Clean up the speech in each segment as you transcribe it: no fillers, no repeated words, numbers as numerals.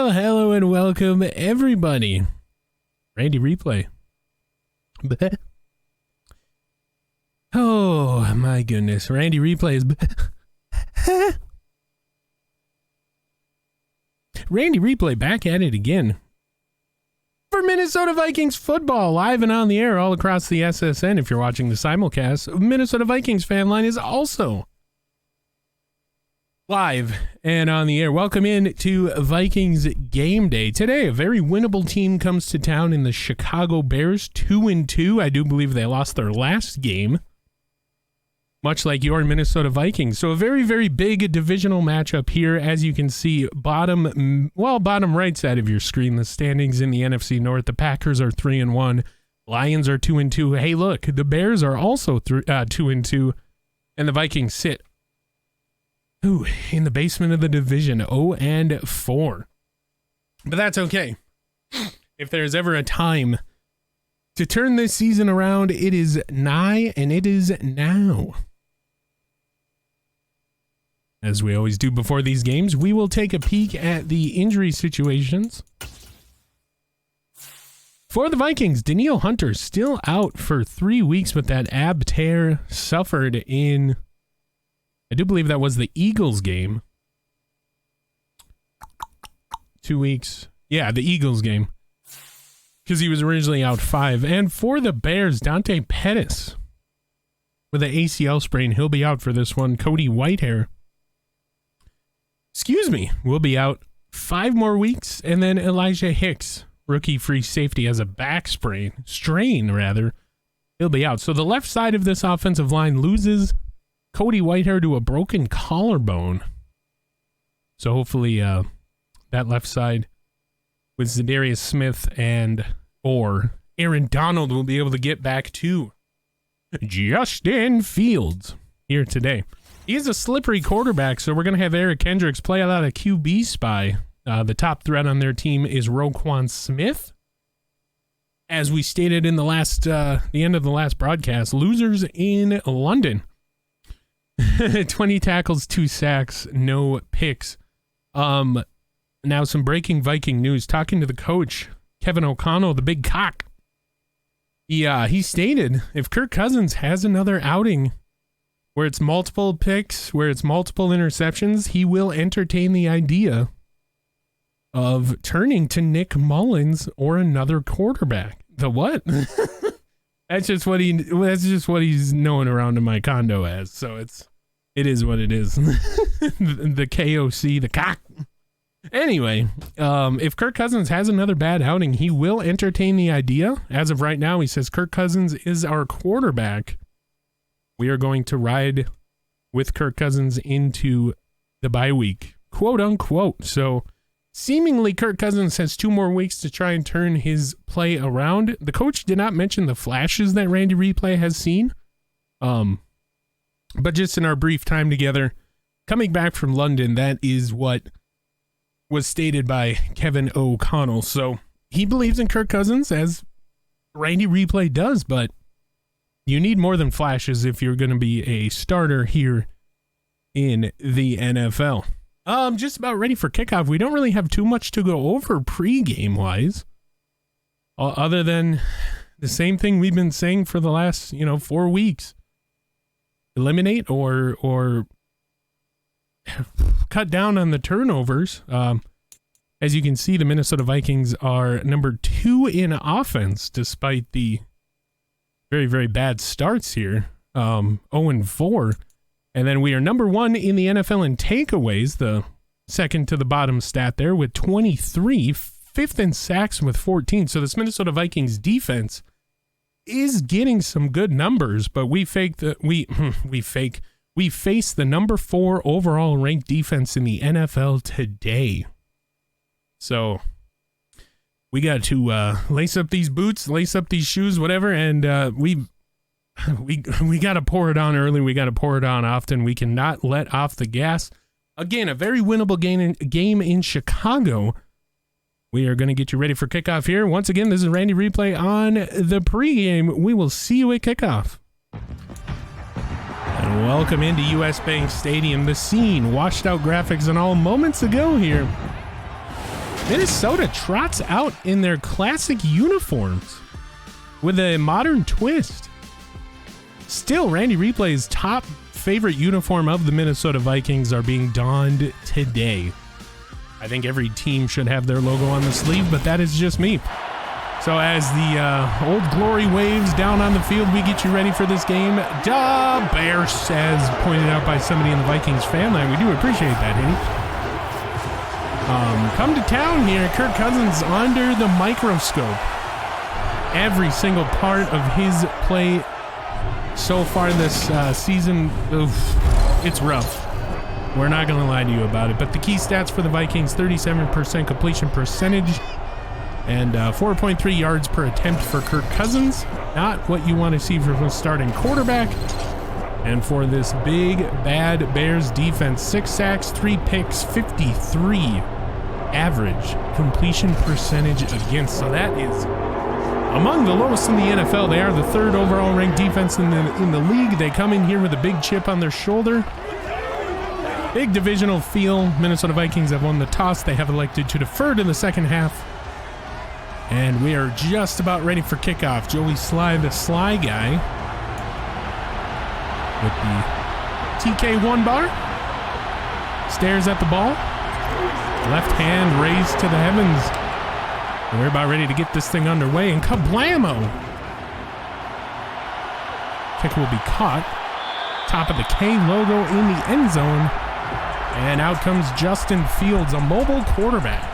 Well, hello and welcome, everybody. Randy Replay. Oh, my goodness. Randy Replay is... Randy Replay back at it again. For Minnesota Vikings football, live and on the air all across the SSN. If you're watching the simulcast, Minnesota Vikings fan line is also live and on the air. Welcome in to Vikings Game Day. Today, a very winnable team comes to town in the Chicago Bears, 2-2. I do believe they lost their last game, much like your Minnesota Vikings. So a very, very big divisional matchup here. As you can see, bottom right side of your screen, the standings in the NFC North. The Packers are 3-1. Lions are 2-2. Hey, look, the Bears are also 2-2, and the Vikings sit in the basement of the division, 0-4. But that's okay. If there's ever a time to turn this season around, it is nigh, and it is now. As we always do before these games, we will take a peek at the injury situations. For the Vikings, Danielle Hunter still out for 3 weeks with that ab tear suffered in, I do believe that was the Eagles game. 2 weeks. Yeah, the Eagles game. Because he was originally out 5. And for the Bears, Dante Pettis with an ACL sprain. He'll be out for this one. Cody Whitehair, will be out 5 more weeks. And then Elijah Hicks, rookie free safety, has a back strain, he'll be out. So the left side of this offensive line loses Cody Whitehair to a broken collarbone. So hopefully that left side with Zadarius Smith or Aaron Donald will be able to get back to Justin Fields here today. He's a slippery quarterback, so we're going to have Eric Kendricks play a lot of QB spy. The top threat on their team is Roquan Smith. As we stated in the end of the last broadcast, losers in London. 20 tackles, 2 sacks, no picks. Now some breaking Viking news. Talking to the coach, Kevin O'Connell, the big cock. He stated if Kirk Cousins has another outing where it's multiple picks, where it's multiple interceptions, he will entertain the idea of turning to Nick Mullins or another quarterback. The what? That's just what he's known around in my condo as. So it is what it is. The KOC, the cock. Anyway, if Kirk Cousins has another bad outing, he will entertain the idea. As of right now, he says Kirk Cousins is our quarterback. We are going to ride with Kirk Cousins into the bye week, quote unquote. So seemingly Kirk Cousins has 2 more weeks to try and turn his play around. The coach did not mention the flashes that Randy Replay has seen. But just in our brief time together, coming back from London, that is what was stated by Kevin O'Connell. So he believes in Kirk Cousins, as Randy Replay does, but you need more than flashes if you're going to be a starter here in the NFL. Just about ready for kickoff. We don't really have too much to go over pregame wise, other than the same thing we've been saying for the last 4 weeks. Eliminate or cut down on the turnovers. As you can see, the Minnesota Vikings are number 2 in offense, despite the very, very bad starts here. 0-4. And then we are number 1 in the NFL in takeaways, the second to the bottom stat there, with 23, 5th in sacks with 14. So this Minnesota Vikings defense is getting some good numbers, but we face the number 4 overall ranked defense in the NFL today. So we got to lace up these boots, lace up these shoes, whatever, and we got to pour it on early. We got to pour it on often. We cannot let off the gas. Again, a very winnable game in Chicago. We are going to get you ready for kickoff here. Once again, this is Randy Replay on the pregame. We will see you at kickoff. And welcome into US Bank Stadium. The scene, washed out graphics and all moments ago here Minnesota trots out in their classic uniforms with a modern twist. Still, Randy Replay's top favorite uniform of the Minnesota Vikings are being donned today. I think every team should have their logo on the sleeve, but that is just me. So as the Old Glory waves down on the field, we get you ready for this game. Duh, Bears, as pointed out by somebody in the Vikings fan line. We do appreciate that, Henny. Come to town here. Kirk Cousins under the microscope. Every single part of his play so far this season, it's rough. We're not going to lie to you about it. But the key stats for the Vikings, 37% completion percentage and 4.3 yards per attempt for Kirk Cousins. Not what you want to see from a starting quarterback. And for this big, bad Bears defense, 6 sacks, 3 picks, 53 average completion percentage against. So that is among the lowest in the NFL. They are the 3rd overall ranked defense in the league. They come in here with a big chip on their shoulder. Big divisional feel. Minnesota Vikings have won the toss. They have elected to defer to the second half. And we are just about ready for kickoff. Joey Sly, the Sly guy, with the TK1 bar, stares at the ball. Left hand raised to the heavens. And we're about ready to get this thing underway, and kablamo! Kick will be caught. Top of the K logo in the end zone. And out comes Justin Fields, a mobile quarterback.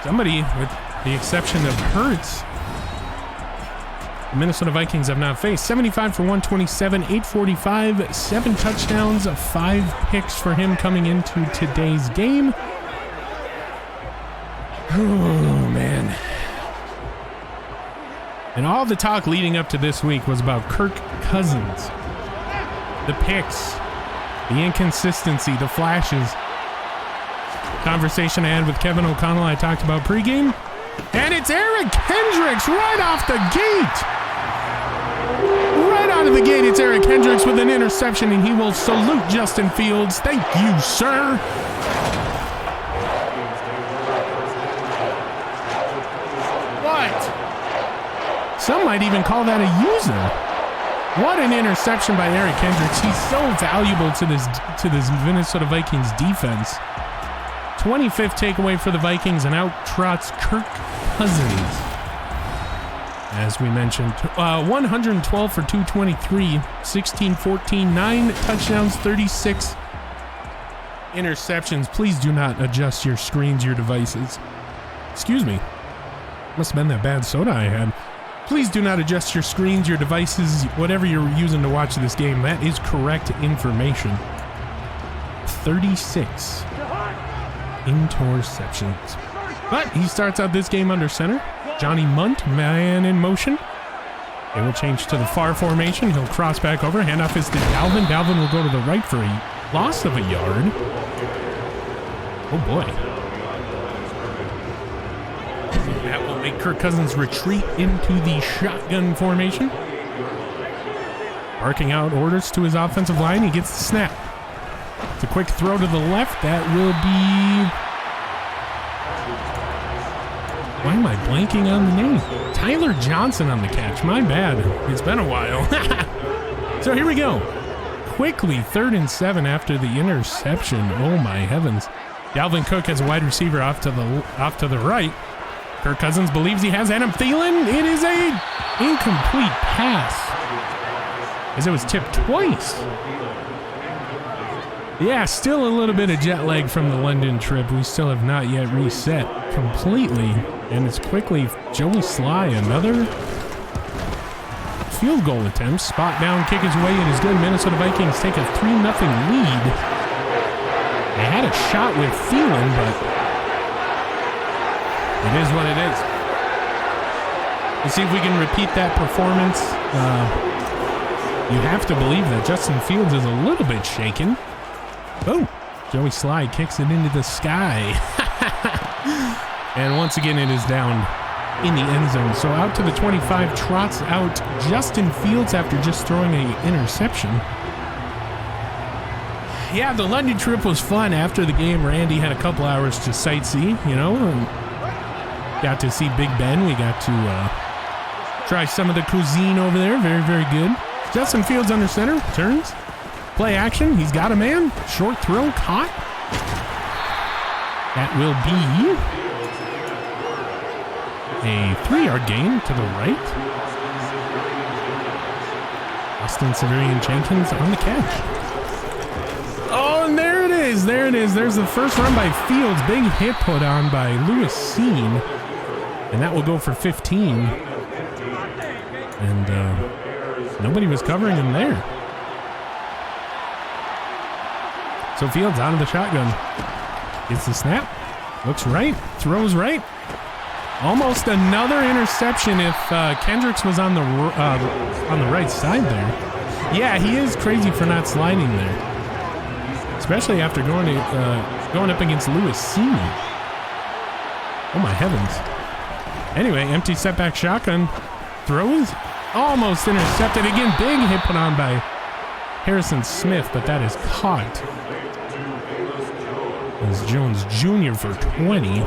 Somebody, with the exception of Hurts, the Minnesota Vikings have not faced. 75 for 127, 845, 7 touchdowns, 5 picks for him coming into today's game. Oh, man. And all the talk leading up to this week was about Kirk Cousins. The picks, the inconsistency, the flashes. Conversation I had with Kevin O'Connell, I talked about pregame. And it's Eric Kendricks right off the gate. Right out of the gate, it's Eric Kendricks with an interception, and he will salute Justin Fields. Thank you, sir. What? Some might even call that a user. What an interception by Eric Kendricks. He's so valuable to this Minnesota Vikings defense. 25th takeaway for the Vikings, and out trots Kirk Cousins. As we mentioned, 112 for 223, 16-14, 9 touchdowns, 36 interceptions. Please do not adjust your screens, your devices. Excuse me. Must have been that bad soda I had. Please do not adjust your screens, your devices, whatever you're using to watch this game. That is correct information. 36 interceptions. But he starts out this game under center. Johnny Munt, man in motion. They will change to the far formation. He'll cross back over. Handoff is to Dalvin. Dalvin will go to the right for a loss of a yard. Oh boy. That will make Kirk Cousins retreat into the shotgun formation. Barking out orders to his offensive line. He gets the snap. It's a quick throw to the left. That will be... Why am I blanking on the name? Tyler Johnson on the catch. My bad. It's been a while. So here we go. Quickly, 3rd and 7 after the interception. Oh my heavens. Dalvin Cook has a wide receiver off to the right. Kirk Cousins believes he has Adam Thielen. It is a incomplete pass, as it was tipped twice. Yeah, still a little bit of jet lag from the London trip. We still have not yet reset completely. And it's quickly Joey Sly, another field goal attempt. Spot down, kick is away, and is good. Minnesota Vikings take a 3-0 lead. They had a shot with Thielen, but it is what it is. Let's see if we can repeat that performance. You have to believe that Justin Fields is a little bit shaken. Oh, Joey Sly kicks it into the sky. And once again, it is down in the end zone. So out to the 25, trots out Justin Fields after just throwing an interception. Yeah, the London trip was fun. After the game, Randy had a couple hours to sightsee, you know, and got to see Big Ben. We got to try some of the cuisine over there. Very, very good. Justin Fields under center, turns. Play action, he's got a man. Short throw, caught. That will be a 3-yard gain to the right. Austin Severian Jenkins on the catch. Oh, and there it is. There it is. There's the first run by Fields. Big hit put on by Lewis Seen. And that will go for 15. And nobody was covering him there. So Fields out of the shotgun. Gets the snap. Looks right. Throws right. Almost another interception if Kendricks was on the right side there. Yeah, he is crazy for not sliding there, especially after going up against Lewis Seen. Oh my heavens! Anyway, empty setback shotgun throws, almost intercepted again. Big hit put on by Harrison Smith, but that is caught. As Jones Jr. for 20.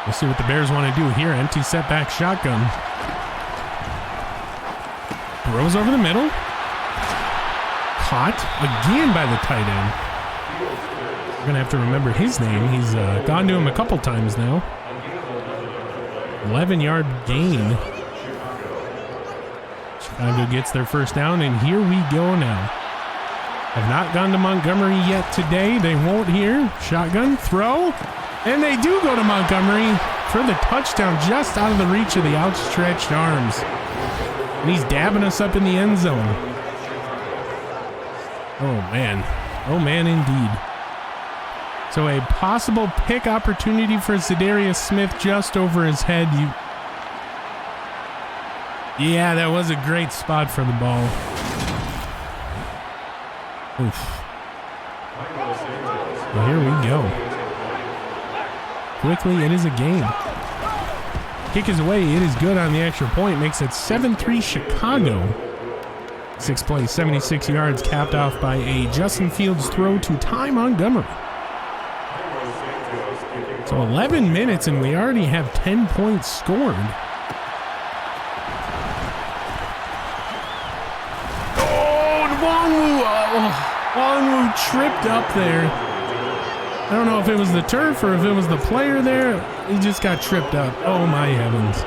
We'll see what the Bears want to do here. Empty setback shotgun. Throws over the middle. Caught again by the tight end. We're going to have to remember his name. He's gone to him a couple times now. 11-yard gain. Chicago gets their first down, and here we go now. Have not gone to Montgomery yet today. They won't here. Shotgun, throw. And they do go to Montgomery for the touchdown, just out of the reach of the outstretched arms. And he's dabbing us up in the end zone. Oh, man. Oh, man, indeed. So a possible pick opportunity for Za'Darius Smith just over his head. Yeah, that was a great spot for the ball. Oof. Well, here we go. Quickly, it is a game. Kick is away. It is good on the extra point. Makes it 7-3 Chicago. 6 plays, 76 yards, capped off by a Justin Fields throw to Ty Montgomery. So 11 minutes, and we already have 10 points scored. Wongwu tripped up there. I don't know if it was the turf or if it was the player there. He just got tripped up. Oh my heavens.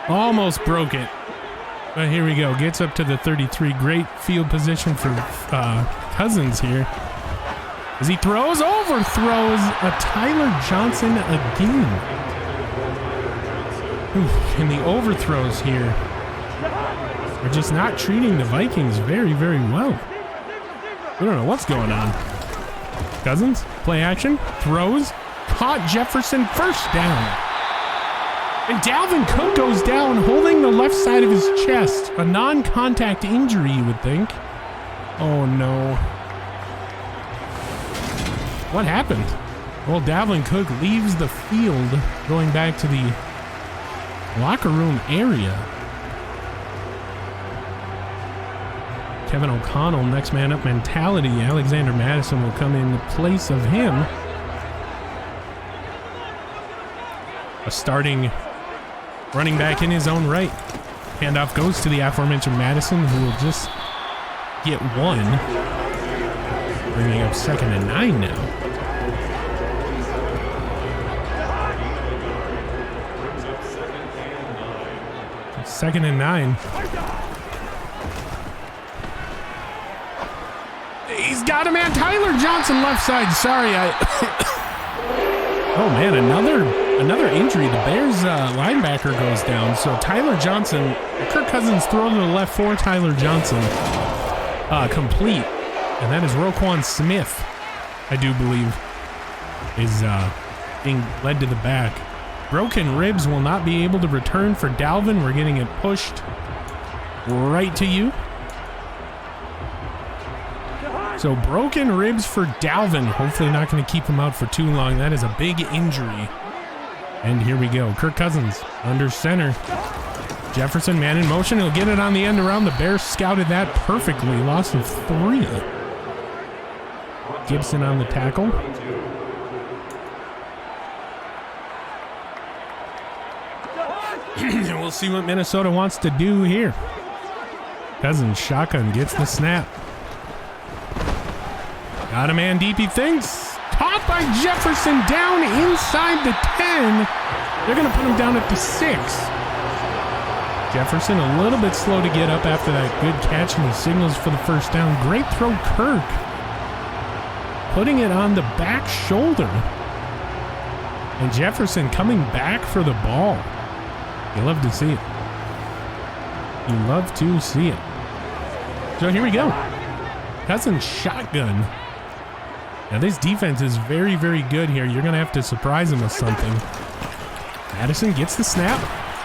Almost broke it. But here we go. Gets up to the 33. Great field position for Cousins here. As he overthrows a Tyler Johnson again. Oof, and the overthrows here are just not treating the Vikings very, very well. We don't know what's going on. Cousins, play action, throws, caught Jefferson, first down. And Dalvin Cook goes down holding the left side of his chest. A non-contact injury, you would think. Oh no. What happened? Well, Dalvin Cook leaves the field, going back to the locker room area. Kevin O'Connell, next man up mentality. Alexander Madison will come in place of him. A starting running back in his own right. Handoff goes to the aforementioned Madison, who will just get one. Bringing up 2nd and 9 now. Second and 9. He's got a man. Tyler Johnson left side. Sorry, oh man, another injury. The Bears linebacker goes down. So Tyler Johnson, Kirk Cousins throw to the left for Tyler Johnson. Complete. And that is Roquan Smith, I do believe, is being led to the back. Broken ribs will not be able to return for Dalvin. We're getting it pushed right to you. So broken ribs for Dalvin. Hopefully not going to keep him out for too long. That is a big injury. And here we go. Kirk Cousins under center. Jefferson, man in motion. He'll get it on the end around. The Bears scouted that perfectly. Loss of 3. Gibson on the tackle. We'll see what Minnesota wants to do here. Cousins shotgun gets the snap. Got a man deep, he thinks. Caught by Jefferson, down inside the 10. They're going to put him down at the 6. Jefferson a little bit slow to get up after that good catch, and he signals for the first down. Great throw, Kirk. Putting it on the back shoulder. And Jefferson coming back for the ball. You love to see it. You love to see it. So here we go. Cousins shotgun. Now this defense is very, very good here. You're going to have to surprise him with something. Madison gets the snap.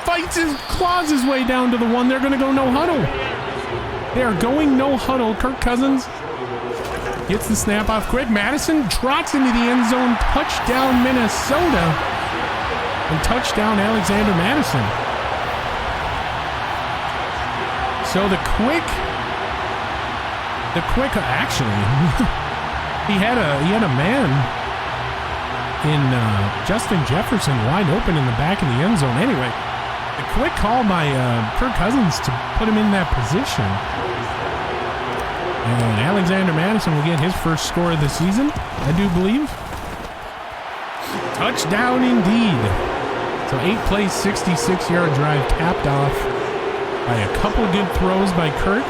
Fights his, claws his way down to the 1. They're going to go no huddle. They are going no huddle. Kirk Cousins gets the snap off quick. Madison trots into the end zone. Touchdown Minnesota. And touchdown Alexander Madison. So the quick actually, he had a man in Justin Jefferson wide open in the back of the end zone. Anyway, the quick call by Kirk Cousins to put him in that position. And Alexander Madison will get his first score of the season, I do believe. Touchdown indeed. So 8 plays, 66-yard drive capped off by a couple good throws by Kirk.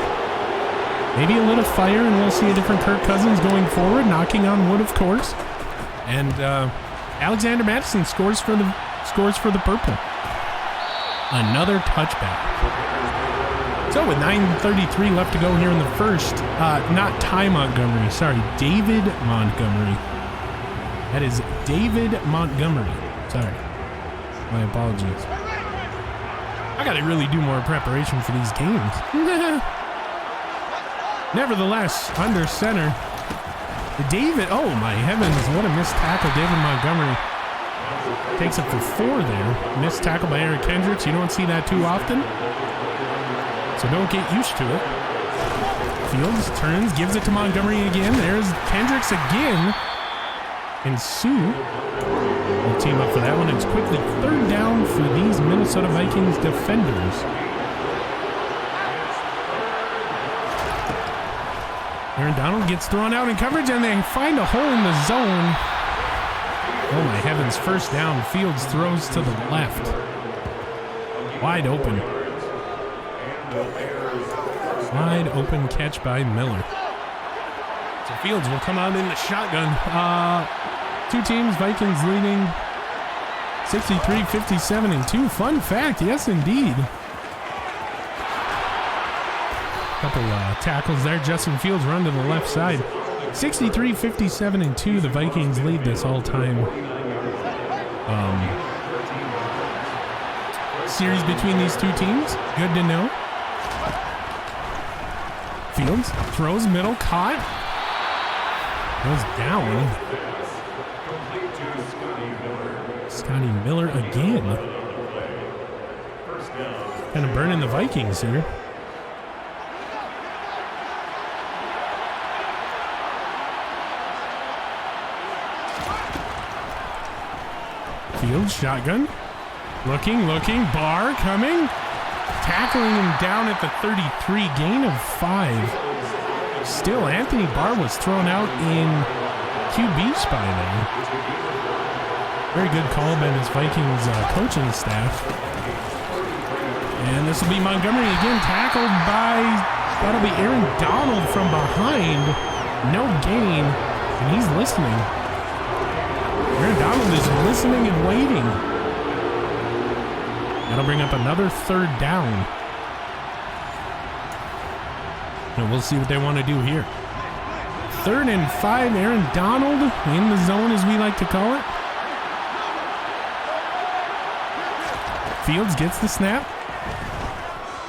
Maybe a little fire, and we'll see a different Kirk Cousins going forward, knocking on wood, of course. And Alexander Madison scores for the purple. Another touchback. So with 9:33 left to go here in the first, not Ty Montgomery, sorry, David Montgomery. That is David Montgomery. Sorry. My apologies. I gotta really do more preparation for these games. Nevertheless, under center, David, oh my heavens, what a missed tackle. David Montgomery takes it for 4 there. Missed tackle by Eric Kendricks. You don't see that too often, so don't get used to it. Fields turns, gives it to Montgomery again. There's Kendricks again. And Sue will team up for that one. It's quickly 3rd down for these Minnesota Vikings defenders. Aaron Donald gets thrown out in coverage, and they find a hole in the zone. Oh my heavens, first down. Fields throws to the left. Wide open. Wide open catch by Miller. So Fields will come out in the shotgun. Two teams, Vikings leading 63-57-2. Fun fact, yes indeed. Couple tackles there. Justin Fields run to the left side. 63-57-2. The Vikings lead this all-time series between these two teams. Good to know. Fields throws middle, caught. Goes down. Scotty Miller again. Kind of burning the Vikings here. Fields, shotgun. Looking. Barr coming. Tackling him down at the 33. Gain of 5. Still, Anthony Barr was thrown out in QB spy there. Very good call by this Vikings coaching staff. And this will be Montgomery again, tackled by, that'll be Aaron Donald from behind. No gain, and he's listening. Aaron Donald is listening and waiting. That'll bring up another 3rd down. And we'll see what they want to do here. 3rd and 5, Aaron Donald in the zone, as we like to call it. Fields gets the snap.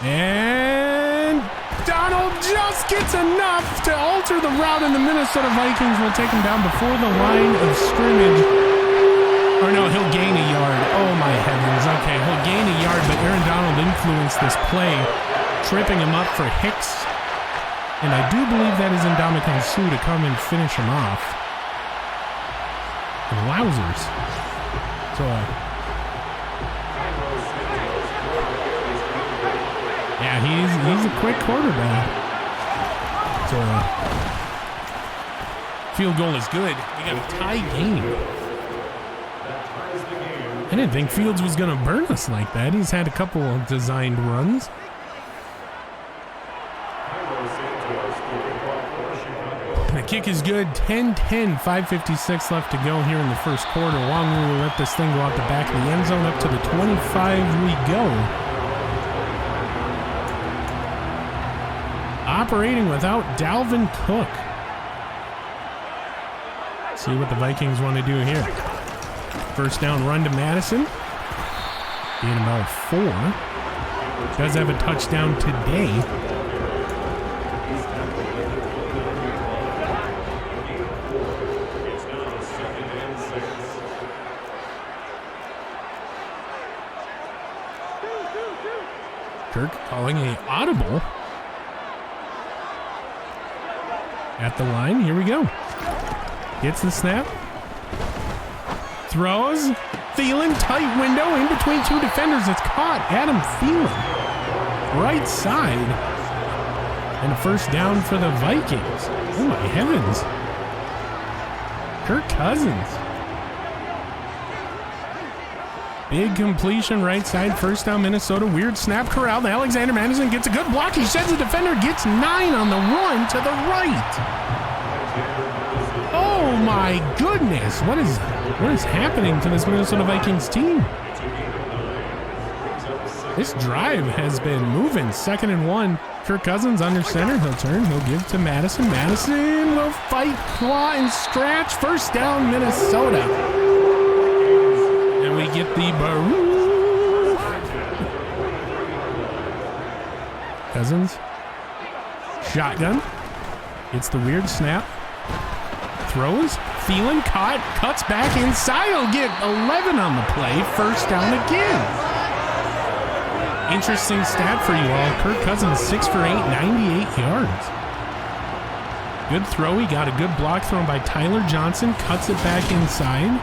And Donald just gets enough to alter the route, and the Minnesota Vikings will take him down before the line of scrimmage. Or no, he'll gain a yard. Oh my heavens. Okay, he'll gain a yard, but Aaron Donald influenced this play, tripping him up for Hicks. And I do believe that is Ndamukong Suh to come and finish him off. And wowzers. So, yeah, he's a quick quarterback. So, field goal is good. We got a tie game. I didn't think Fields was going to burn us like that. He's had a couple of designed runs. The kick is good. 10-10, 5:56 left to go here in the first quarter. Wangwu will let this thing go out the back of the end zone. Up to the 25 we go. Operating without Dalvin Cook. See what the Vikings want to do here. First down run to Madison. Gain about 4. Does have a touchdown today. Kirk calling a audible. At the line, here we go. Gets the snap. Throws. Thielen, tight window in between 2 defenders. It's caught. Adam Thielen. Right side. And a first down for the Vikings. Oh my heavens. Kirk Cousins. Big completion right side. First down Minnesota. Weird snap corralled. Alexander Madison gets a good block. He sheds the defender. Gets 9 on the run to the right. Oh my goodness. What is happening to this Minnesota Vikings team? This drive has been moving. 2nd and 1. Kirk Cousins under center. He'll turn. He'll give to Madison. Madison will fight, claw, and scratch. First down Minnesota. And we get the baroo. Cousins. Shotgun. Gets the weird snap. Throws. Thielen caught. Cuts back inside. He'll get 11 on the play. First down again. Interesting stat for you all. Kirk Cousins 6 for 8, 98 yards. Good throw. He got a good block thrown by Tyler Johnson. Cuts it back inside.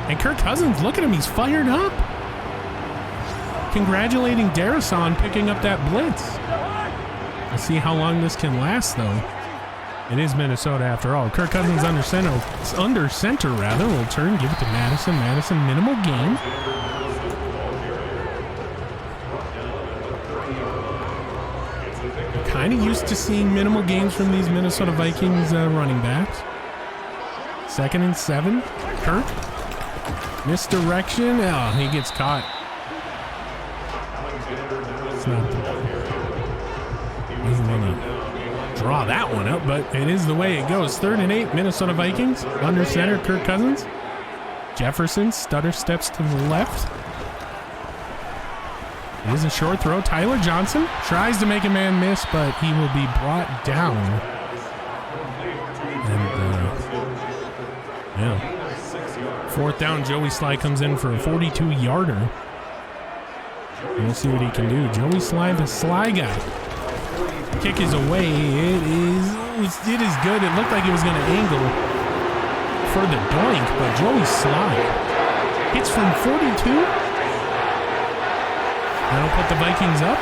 And Kirk Cousins, look at him, he's fired up. Congratulating Darrison picking up that blitz. Let's see how long this can last, though. It is Minnesota after all. Kirk Cousins under center will turn, give it to Madison. Madison, minimal gain. Kind of used to seeing minimal gains from these Minnesota Vikings running backs. 2nd and 7. Kirk. Misdirection. Oh, he gets caught. It's not. He's gonna draw that one up, but it is the way it goes. 3rd and 8. Minnesota Vikings under center. Kirk Cousins. Jefferson stutter steps to the left. It is a short throw. Tyler Johnson tries to make a man miss, but he will be brought down. And yeah. 4th down, Joey Sly comes in for a 42-yarder. We'll see what he can do. Joey Sly, the Sly guy. Kick is away. It is good. It looked like it was going to angle for the doink, but Joey Sly hits from 42. That'll put the Vikings up.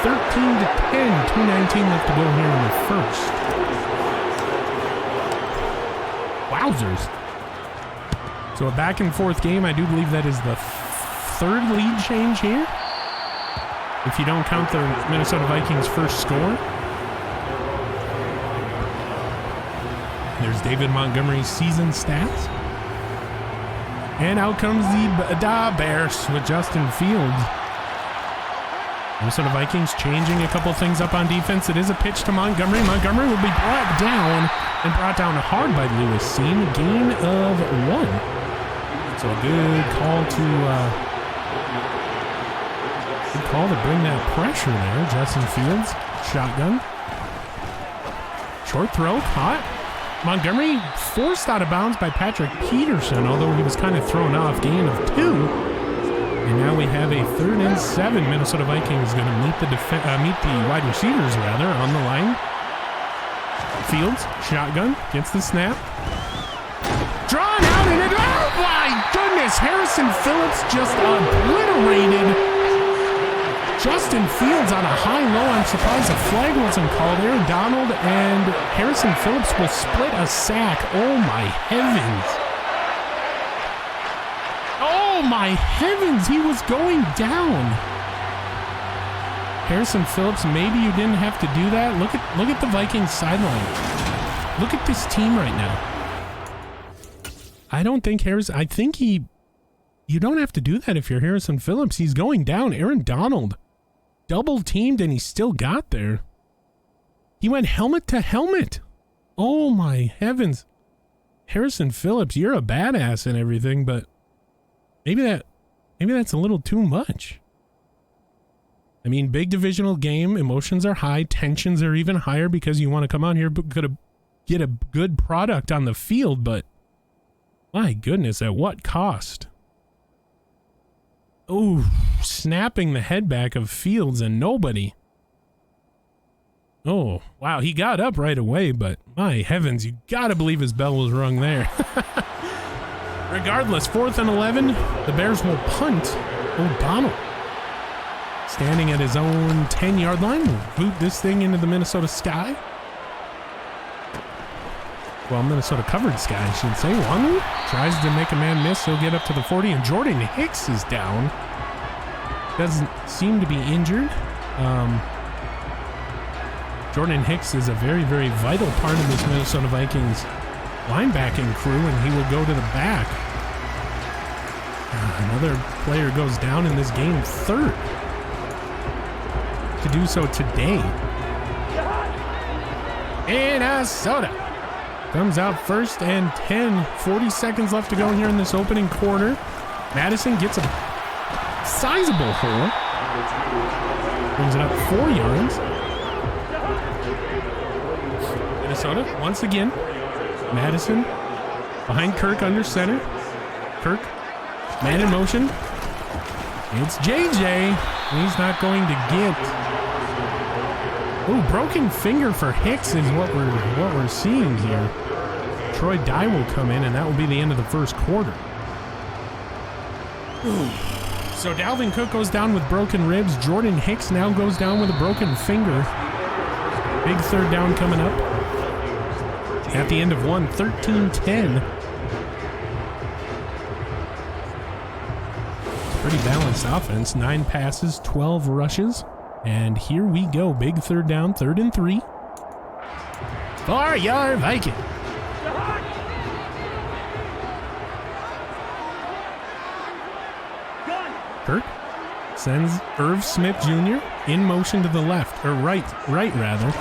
13-10. 2:19 left to go here in the first. Wowzers. So a back and forth game. I do believe that is the 3rd lead change here, if you don't count the Minnesota Vikings' first score. There's David Montgomery's season stats. And out comes the DAAAAAAAA Bears with Justin Fields. Minnesota Vikings changing a couple things up on defense. It is a pitch to Montgomery. Montgomery will be brought down hard by Lewis Seen. Gain of 1. So a good call to bring that pressure there. Justin Fields, shotgun. Short throw, caught. Montgomery forced out of bounds by Patrick Peterson, although he was kind of thrown off. Gain of 2. And now we have a 3rd and 7. Minnesota Vikings going to meet the wide receivers rather on the line. Fields, shotgun, gets the snap. Drawn out and it, oh my goodness! Harrison Phillips just obliterated Justin Fields on a high-low. I'm surprised the flag wasn't called. Aaron Donald and Harrison Phillips will split a sack. Oh my heavens. Oh my heavens, he was going down. Harrison Phillips, maybe you didn't have to do that. Look at the Vikings sideline. Look at this team right now. I don't think I think you don't have to do that if you're Harrison Phillips. He's going down. Aaron Donald double teamed and he still got there. He went helmet to helmet. Oh my heavens. Harrison Phillips, you're a badass and everything, but maybe that's a little too much. I mean, big divisional game, emotions are high, tensions are even higher because you want to come out here but get a good product on the field, but my goodness, at what cost? Oh, snapping the head back of Fields and nobody. Oh, wow, he got up right away, but my heavens, you gotta believe his bell was rung there. Regardless, 4th and 11, the Bears will punt. O'Donnell, standing at his own 10-yard line, will boot this thing into the Minnesota sky. Well, Minnesota covered sky, I should say. One tries to make a man miss. He'll get up to the 40, and Jordan Hicks is down. Doesn't seem to be injured. Jordan Hicks is a very, very vital part of this Minnesota Vikings linebacking crew, and he will go to the back. Another player goes down in this game, 3rd to do so today. Minnesota comes out 1st and 10. 40 seconds left to go here in this opening quarter. Madison gets a sizable hole. Brings it up 4 yards. Minnesota, once again. Madison behind Kirk under center. Kirk, man in motion. It's JJ. He's not going to get. Ooh, broken finger for Hicks is what we're seeing here. Troy Dye will come in, and that will be the end of the first quarter. Ooh. So Dalvin Cook goes down with broken ribs. Jordan Hicks now goes down with a broken finger. Big 3rd down coming up. At the end of 1, 13-10. Pretty balanced offense. 9 passes, 12 rushes. And here we go. Big 3rd down, 3rd and 3. For your Viking. Kirk sends Irv Smith Jr. in motion to the left, or right rather.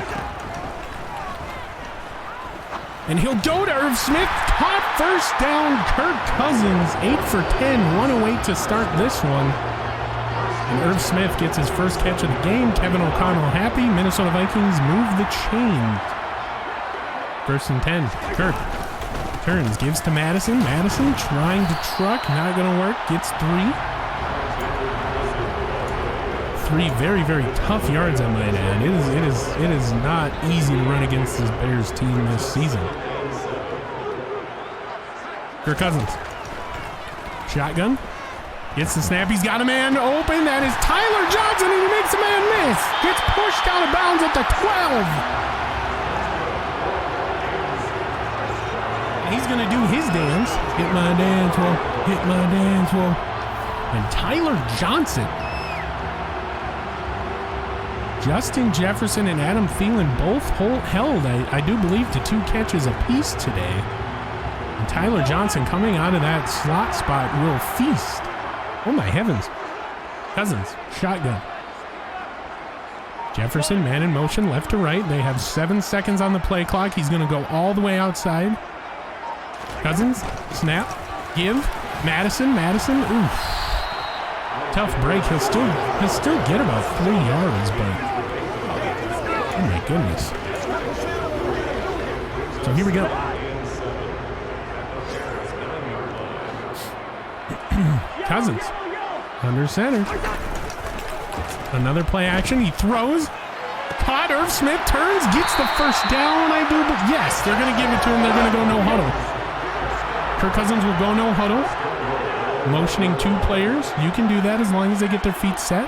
And he'll go to Irv Smith. Caught 1st down. Kirk Cousins, 8 for 10, 108 to start this one. And Irv Smith gets his first catch of the game. Kevin O'Connell happy. Minnesota Vikings move the chain. 1st and 10. Kirk turns, gives to Madison. Madison trying to truck, not going to work. Gets 3. 3 very, very tough yards, I might add. It is not easy to run against this Bears team this season. Kirk Cousins. Shotgun. Gets the snap. He's got a man open. That is Tyler Johnson, and he makes a man miss. Gets pushed out of bounds at the 12. And he's going to do his dance. Hit my dance wall. Hit my dance wall. And Tyler Johnson. Justin Jefferson and Adam Thielen both held, I do believe, to 2 catches apiece today. And Tyler Johnson coming out of that slot spot will feast. Oh my heavens. Cousins, shotgun. Jefferson, man in motion, left to right. They have 7 seconds on the play clock. He's going to go all the way outside. Cousins, snap, give. Madison, oof. Tough break. He'll still get about 3 yards, but oh my goodness. So here we go. Cousins. Under center. Another play action. He throws. Caught. Irv Smith turns. Gets the first down. I do. But yes, they're going to give it to him. They're going to go no huddle. Kirk Cousins will go no huddle. Motioning two players. You can do that as long as they get their feet set.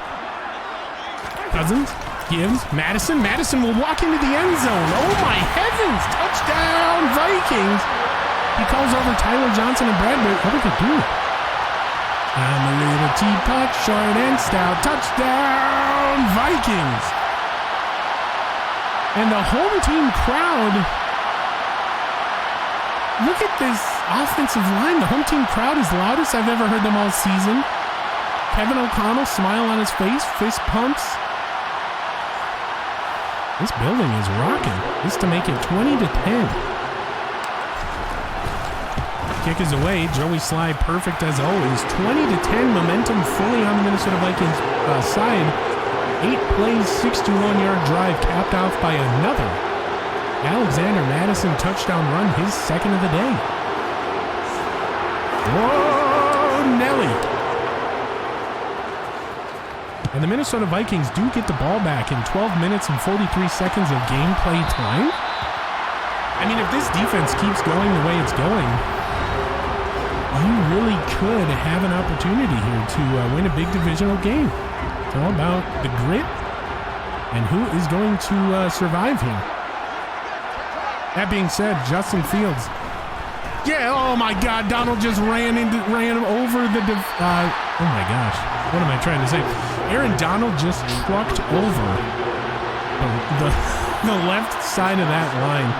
Cousins gives. Madison. Madison will walk into the end zone. Oh my heavens. Touchdown Vikings. He calls over Tyler Johnson and Bradbury. What did they do? I'm a little teapot, short and stout. Touchdown Vikings. And the home team crowd. Look at this offensive line. The home team crowd is loudest I've ever heard them all season. Kevin O'Connell, smile on his face, fist pumps. This building is rocking. This to make it 20-10. Kick is away. Joey Sly perfect as always. 20-10 momentum fully on the Minnesota Vikings side. 8 plays, 61-yard drive capped off by another Alexander Madison touchdown run, his second of the day. Whoa, Nelly. And the Minnesota Vikings do get the ball back in 12 minutes and 43 seconds of gameplay time. I mean, if this defense keeps going the way it's going, you really could have an opportunity here to win a big divisional game. It's all about the grit and who is going to survive here. That being said, Justin Fields. Yeah, oh my God, Donald just ran over the, oh my gosh, what am I trying to say? Aaron Donald just trucked over the left side of that line.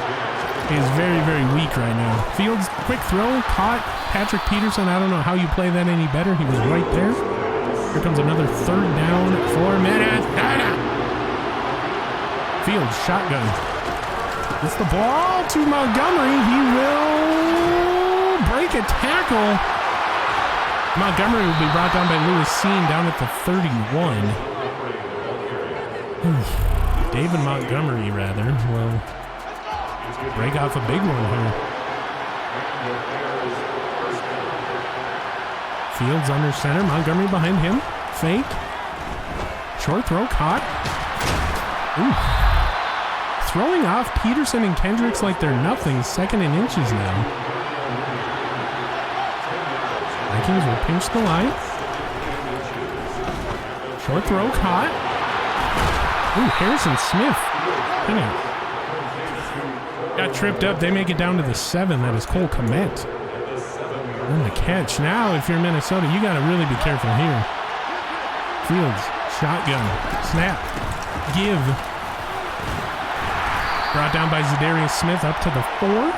He is very, very weak right now. Fields, quick throw, caught. Patrick Peterson, I don't know how you play that any better. He was right there. Here comes another third down for Minnesota. Fields, shotgun. Gets the ball to Montgomery. He will break a tackle. Montgomery will be brought down by Lewis Seen down at the 31. David Montgomery, rather, will break off a big one here. Fields under center. Montgomery behind him. Fake. Short throw caught. Ooh. Throwing off Peterson and Kendricks like they're nothing. Second and inches now. Vikings will pinch the line. Short throw caught. Ooh, Harrison Smith. Got tripped up. They make it down to the 7. That is Cole Kmet. On the catch. Now, if you're Minnesota, you got to really be careful here. Fields, shotgun, snap, give. Brought down by Zadarius Smith up to the 4.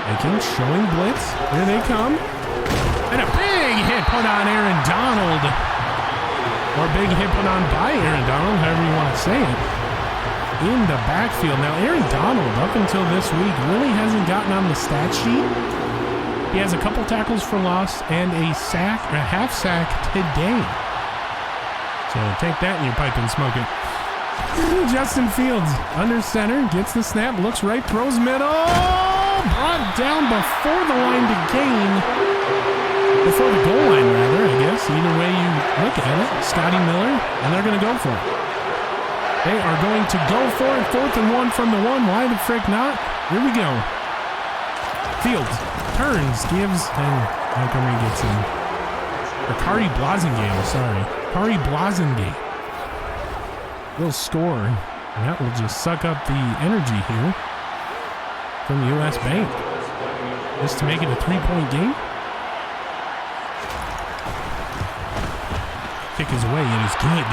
Vikings showing blitz. Here they come. And a big hit put on Aaron Donald. Or big hit put on by Aaron Donald, however you want to say it. In the backfield. Now, Aaron Donald, up until this week, really hasn't gotten on the stat sheet. He has a couple tackles for loss and a half sack today. So take that in your pipe and smoke it. Justin Fields under center, gets the snap, looks right, throws middle. Brought down before the line to gain. Before the goal line, rather, I guess. Either way you look at it. Scotty Miller, and they're going to go for it. They are going to go for it. 4th and 1 from the 1. Why the frick not? Here we go. Fields turns, gives, and Montgomery gets in. Or Kari Blasingame, sorry. Kari Blasingame will score, and that will just suck up the energy here from U.S. Bank. Just to make it a 3-point game. Kick is away, it is good.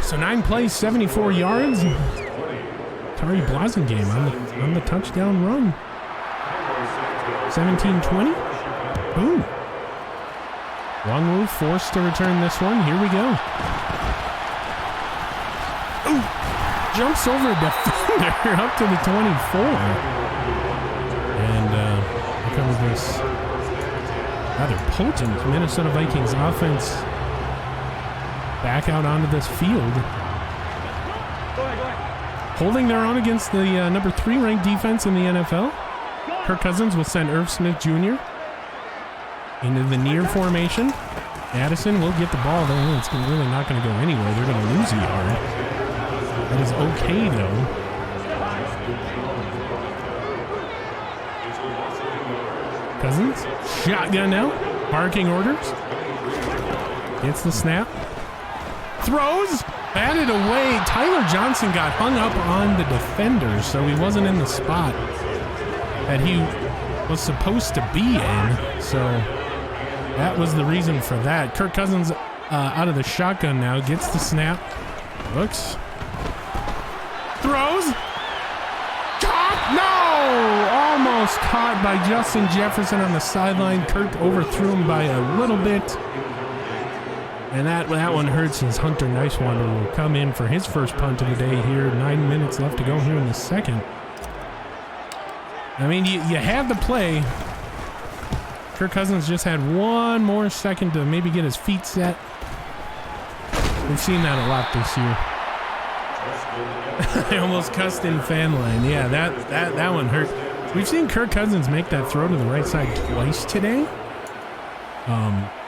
So 9 plays, 74 yards. Kari Blasingame on the touchdown run. 17-20. Boom. Long move, forced to return this one. Here we go. Ooh. Jumps over a defender up to the 24. And here comes this rather potent Minnesota Vikings offense back out onto this field. holding their own against the number 3 ranked defense in the NFL. Kirk Cousins will send Irv Smith Jr. into the near formation. Addison will get the ball there. It's really not going to go anywhere. They're going to lose a yard. That is okay, though. Cousins, shotgun now. Barking orders. Gets the snap. Throws. Batted away. Tyler Johnson got hung up on the defenders, so he wasn't in the spot that he was supposed to be in. So that was the reason for that. Kirk Cousins out of the shotgun now. Gets the snap. Looks. Throws. Caught. No! Almost caught by Justin Jefferson on the sideline. Kirk overthrew him by a little bit. And that one hurts as Hunter Nicewander will come in for his first punt of the day here. 9 minutes left to go here in the second. I mean, you have the play. Kirk Cousins just had one more second to maybe get his feet set. We've seen that a lot this year. I almost cussed in fanline. Yeah, that one hurt. We've seen Kirk Cousins make that throw to the right side twice today.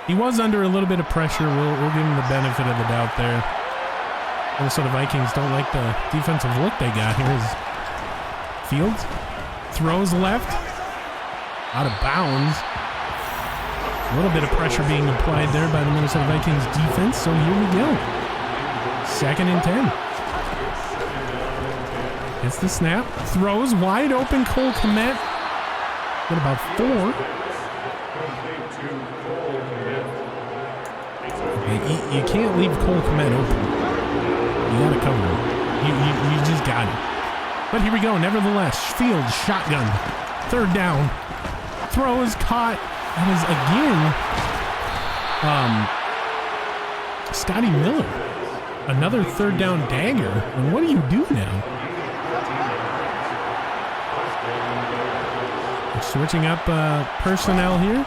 He was under a little bit of pressure. We'll give him the benefit of the doubt there. Minnesota Vikings don't like the defensive look they got. Here's Fields. Throws left. Out of bounds. A little bit of pressure being applied there by the Minnesota Vikings defense. So here we go. 2nd and 10. Gets the snap. Throws wide open. Cole Kmet. Get about 4. You can't leave Cole Kmet open. You gotta cover him. You just got it. But here we go. Nevertheless, Fields shotgun. 3rd down. Throw is caught. That is again Scotty Miller. Another 3rd down dagger. And what do you do now? We're switching up personnel here.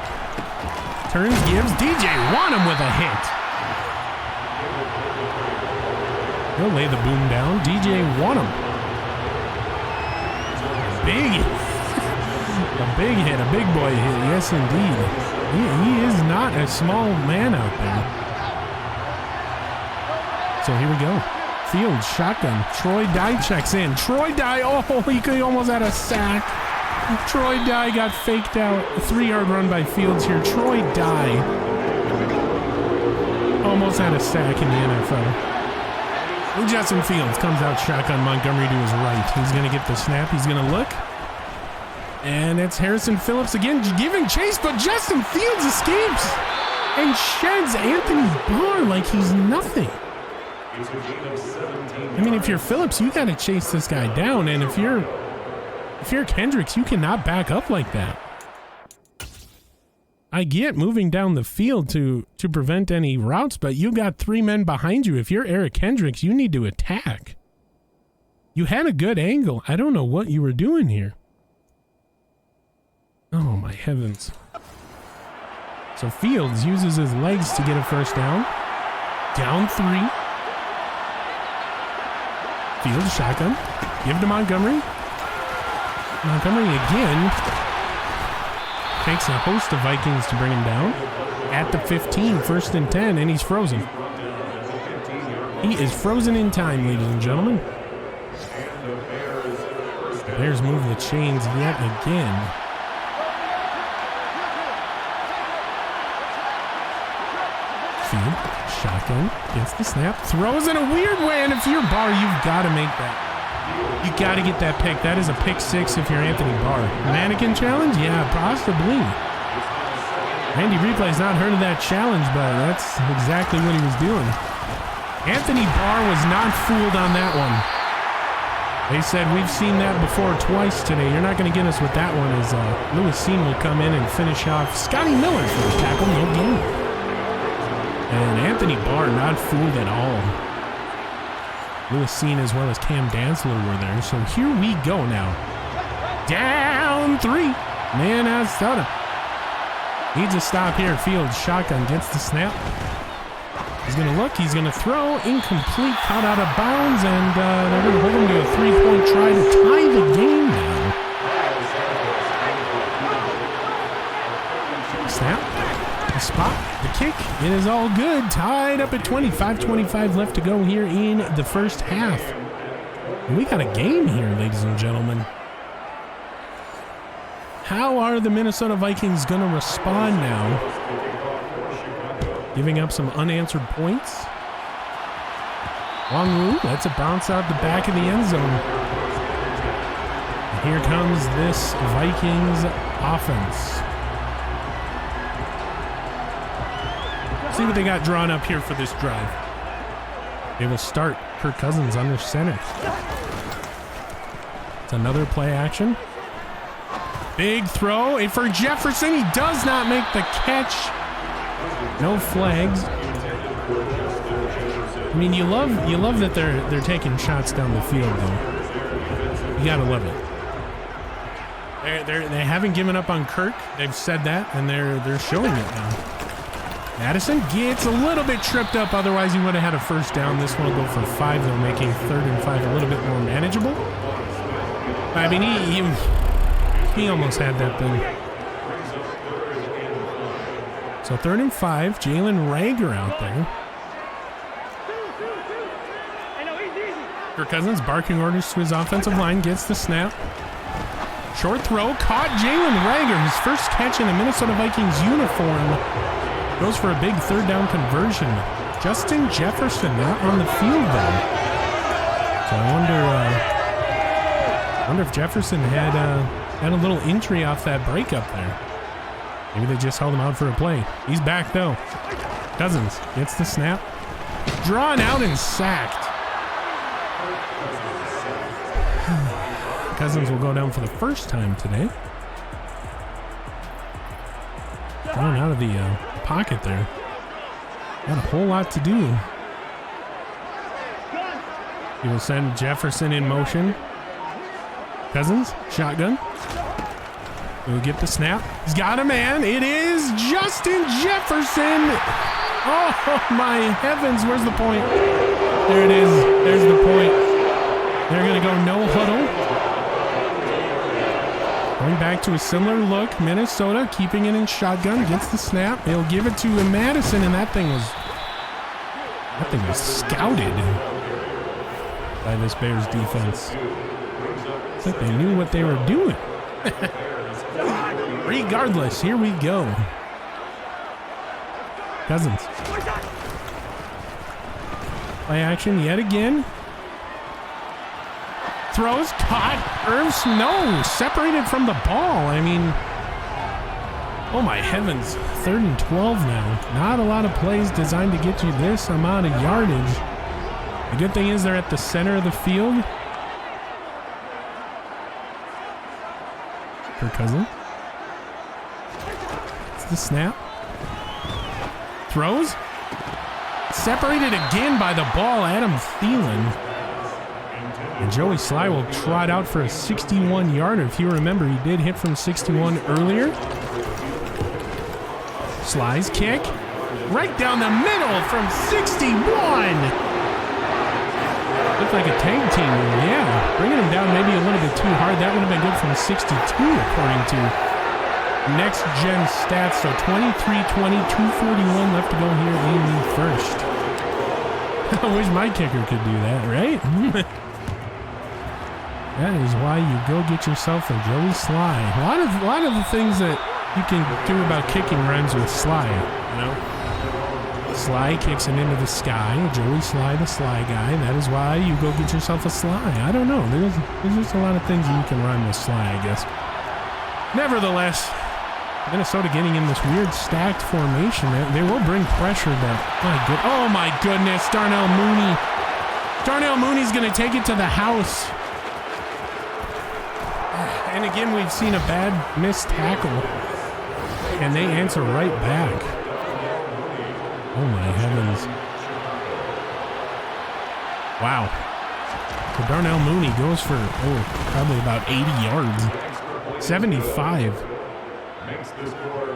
Turns, gives. DJ Wanham with a hit. He'll lay the boom down. DJ Wanham. Big. A big hit. A big boy hit. Yes, indeed. He is not a small man out there. So here we go. Fields, shotgun. Troy Dye checks in. Troy Dye. Oh, he almost had a sack. Troy Dye got faked out. A 3-yard run by Fields here. Troy Dye almost had a sack in the NFL. Justin Fields comes out shotgun. Montgomery to his right. He's going to get the snap. He's going to look. And it's Harrison Phillips again giving chase, but Justin Fields escapes and sheds Anthony Barr like he's nothing. I mean, if you're Phillips, you got to chase this guy down. And if you're Kendricks, you cannot back up like that. I get moving down the field to prevent any routes, but you got 3 men behind you. If you're Eric Kendricks, you need to attack. You had a good angle. I don't know what you were doing here. Oh, my heavens. So Fields uses his legs to get a 1st down. Down 3. Fields, shotgun. Give to Montgomery. Montgomery again. Takes a host of Vikings to bring him down. At the 15, 1st and 10, and he's frozen. He is frozen in time, ladies and gentlemen. The Bears move the chains yet again. Field, shotgun, gets the snap, throws in a weird way, and if you're Barr, you've got to make that. You got to get that pick. That is a pick 6 if you're Anthony Barr. Mannequin challenge? Yeah, possibly. Andy Replay's not heard of that challenge, but that's exactly what he was doing. Anthony Barr was not fooled on that one. They said, we've seen that before twice today. You're not going to get us with that one as Lewis Seen will come in and finish off Scotty Miller for the tackle. No gain. And Anthony Barr not fooled at all. Lewis Seen as well as Cam Dantzler were there. So here we go now. Down 3. Minnesota needs a stop here. Fields, shotgun, gets the snap. He's going to look. He's going to throw. Incomplete. Caught out of bounds. And they're going to hold him to a 3-point try to tie the game now. Snap. The spot. The kick. It is all good. Tied up at 20. 5:25 left to go here in the first half. And we got a game here, ladies and gentlemen. How are the Minnesota Vikings going to respond now? Giving up some unanswered points. Wong-Woo lets it bounce out the back of the end zone. And here comes this Vikings offense. See what they got drawn up here for this drive. They will start Kirk Cousins under center. It's another play action. Big throw, and for Jefferson, he does not make the catch. No flags. I mean, you love that they're taking shots down the field, though. You gotta love it. They haven't given up on Kirk. They've said that, and they're showing it now. Madison gets a little bit tripped up. Otherwise, he would have had a first down. This one will go for 5, though, making 3rd and 5 a little bit more manageable. I mean, he almost had that thing. So 3rd and 5, Jalen Rager out there. Kirk Cousins barking orders to his offensive line, gets the snap. Short throw, caught Jalen Rager, his first catch in a Minnesota Vikings uniform. Goes for a big 3rd down conversion. Justin Jefferson not on the field though. So I wonder if Jefferson had a little injury off that break up there. Maybe they just held him out for a play. He's back though. Cousins gets the snap. Drawn out and sacked. Cousins will go down for the first time today. Drawn out of the pocket there. Got a whole lot to do. He will send Jefferson in motion. Cousins, shotgun. He'll get the snap. He's got a man. It is Justin Jefferson. Oh my heavens, where's the point? There it is. There's the point. They're going to go no huddle. Going back to a similar look. Minnesota keeping it in shotgun. Gets the snap. They'll give it to Madison, and that thing was scouted by this Bears defense. It's like they knew what they were doing. Regardless, here we go. Cousins. Play action yet again. Throws, caught. Irvs, no, separated from the ball. I mean, oh my heavens. 3rd and 12 now. Not a lot of plays designed to get you this amount of yardage. The good thing is they're at the center of the field. Kirk Cousins. It's the snap. Throws. Separated again by the ball. Adam Thielen. And Joey Sly will trot out for a 61-yarder. If you remember, he did hit from 61 earlier. Sly's kick. Right down the middle from 61. Looked like a tag team. Yeah, bringing him down maybe a little bit too hard. That would have been good from 62, according to Next Gen Stats. So 23-20, 2:41 left to go here in the first. I wish my kicker could do that, right? That is why you go get yourself a Joey Sly. A lot of the things that you can do about kicking rhymes with Sly, you know? Sly kicks it into the sky. Joey Sly, the Sly guy. That is why you go get yourself a Sly. I don't know. There's just a lot of things you can rhyme with Sly, I guess. Nevertheless, Minnesota getting in this weird stacked formation. They will bring pressure, but oh my goodness, Darnell Mooney. Darnell Mooney's going to take it to the house. And again, we've seen a bad missed tackle, and they answer right back. Oh my heavens. Wow. So Darnell Mooney goes for, probably about 80 yards. 75.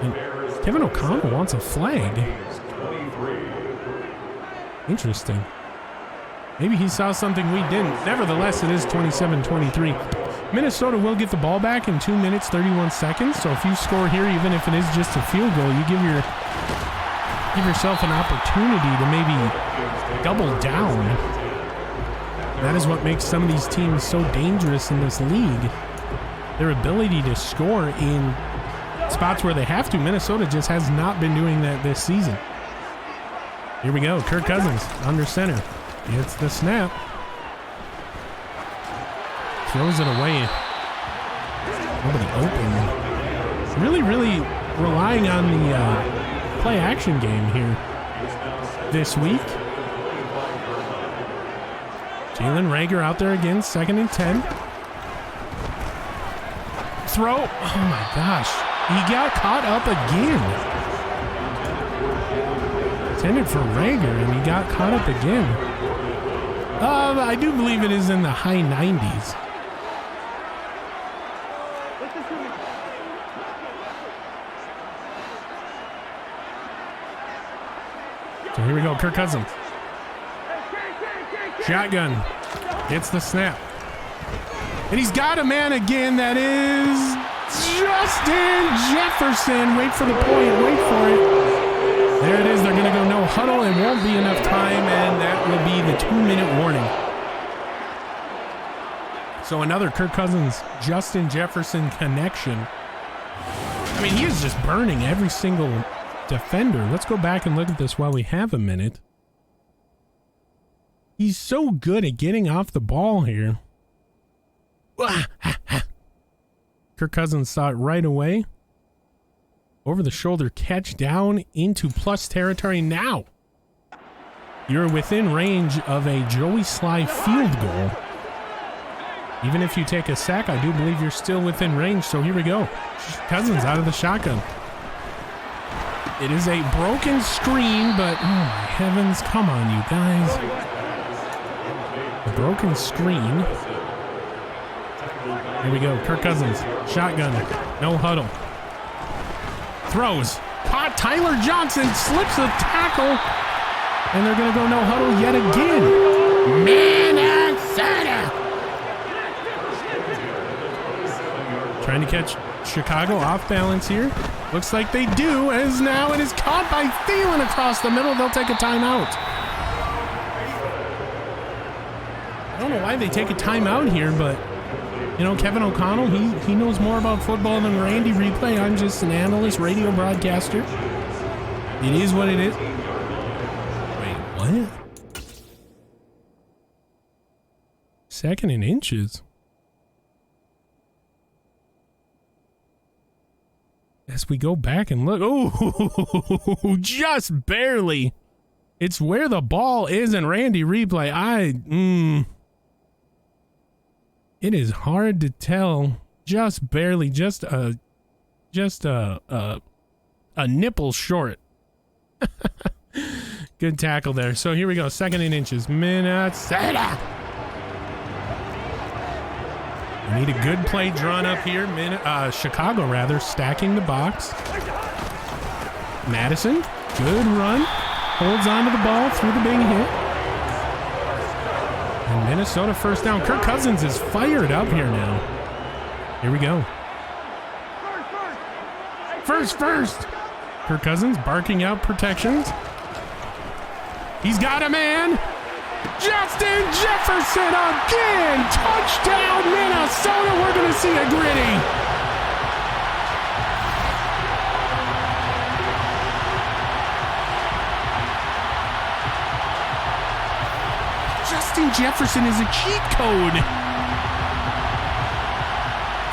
And Kevin O'Connell wants a flag. Interesting. Maybe he saw something we didn't. Nevertheless, it is 27-23. Minnesota will get the ball back in 2 minutes, 31 seconds. So if you score here, even if it is just a field goal, you give yourself an opportunity to maybe double down. That is what makes some of these teams so dangerous in this league. Their ability to score in spots where they have to. Minnesota just has not been doing that this season. Here we go. Kirk Cousins under center. Gets the snap. Throws it away. Nobody open. Really relying on the play action game here this week. Jalen Rager out there again, 2nd and 10. Throw. Oh my gosh. He got caught up again. Intended for Rager, and he got caught up again. I do believe it is in the high 90s. So here we go, Kirk Cousins. Shotgun. Gets the snap. And he's got a man again. That is Justin Jefferson. Wait for the point. Wait for it. There it is. They're going to go no huddle. It won't be enough time, and that will be the 2-minute warning. So another Kirk Cousins, Justin Jefferson connection. I mean, he is just burning every single defender. Let's go back and look at this while we have a minute. He's so good at getting off the ball here. Kirk Cousins saw it right away. Over the shoulder catch down into plus territory. Now you're within range of a Joey Sly field goal. Even if you take a sack, I do believe you're still within range. So here we go. Cousins out of the shotgun. It is a broken screen, but oh my heavens, come on, you guys. A broken screen. Here we go. Kirk Cousins, shotgun, no huddle. Throws. Caught. Tyler Johnson slips a tackle. And they're going to go no huddle yet again. Minnesota. Trying to catch Chicago off balance here. Looks like they do, as now it is caught by Thielen across the middle. They'll take a timeout. I don't know why they take a timeout here, but you know, Kevin O'Connell, he knows more about football than Randy Replay. I'm just an analyst, radio broadcaster. It is what it is. Wait, what? 2nd and inches. As we go back and look, oh, just barely. It's where the ball is in Randy Replay. It is hard to tell. Just barely, just a nipple short. Good tackle there. So here we go. 2nd and inches. Minnesota. We need a good play drawn up here. Chicago, rather, stacking the box. Madison, good run. Holds onto the ball through the big hit. And Minnesota first down. Kirk Cousins is fired up here now. Here we go. First. Kirk Cousins barking out protections. He's got a man. Justin Jefferson again. Touchdown, Minnesota. We're going to see a gritty. Justin Jefferson is a cheat code.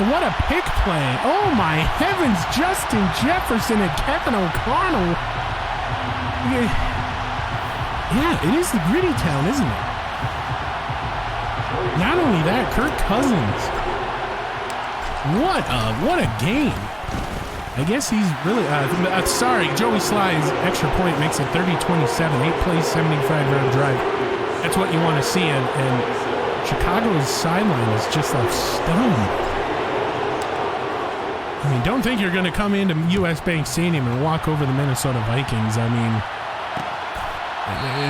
What a pick play. Oh my heavens. Justin Jefferson and Kevin O'Connell. Yeah, it is the gritty town, isn't it? Not only that, Kirk Cousins. What a game. I guess he's really, sorry, Joey Sly's extra point makes it 30-27, 8 plays, 75-yard drive. That's what you want to see, and Chicago's sideline is just like stone. I mean, don't think you're going to come into US Bank Stadium and walk over the Minnesota Vikings. I mean,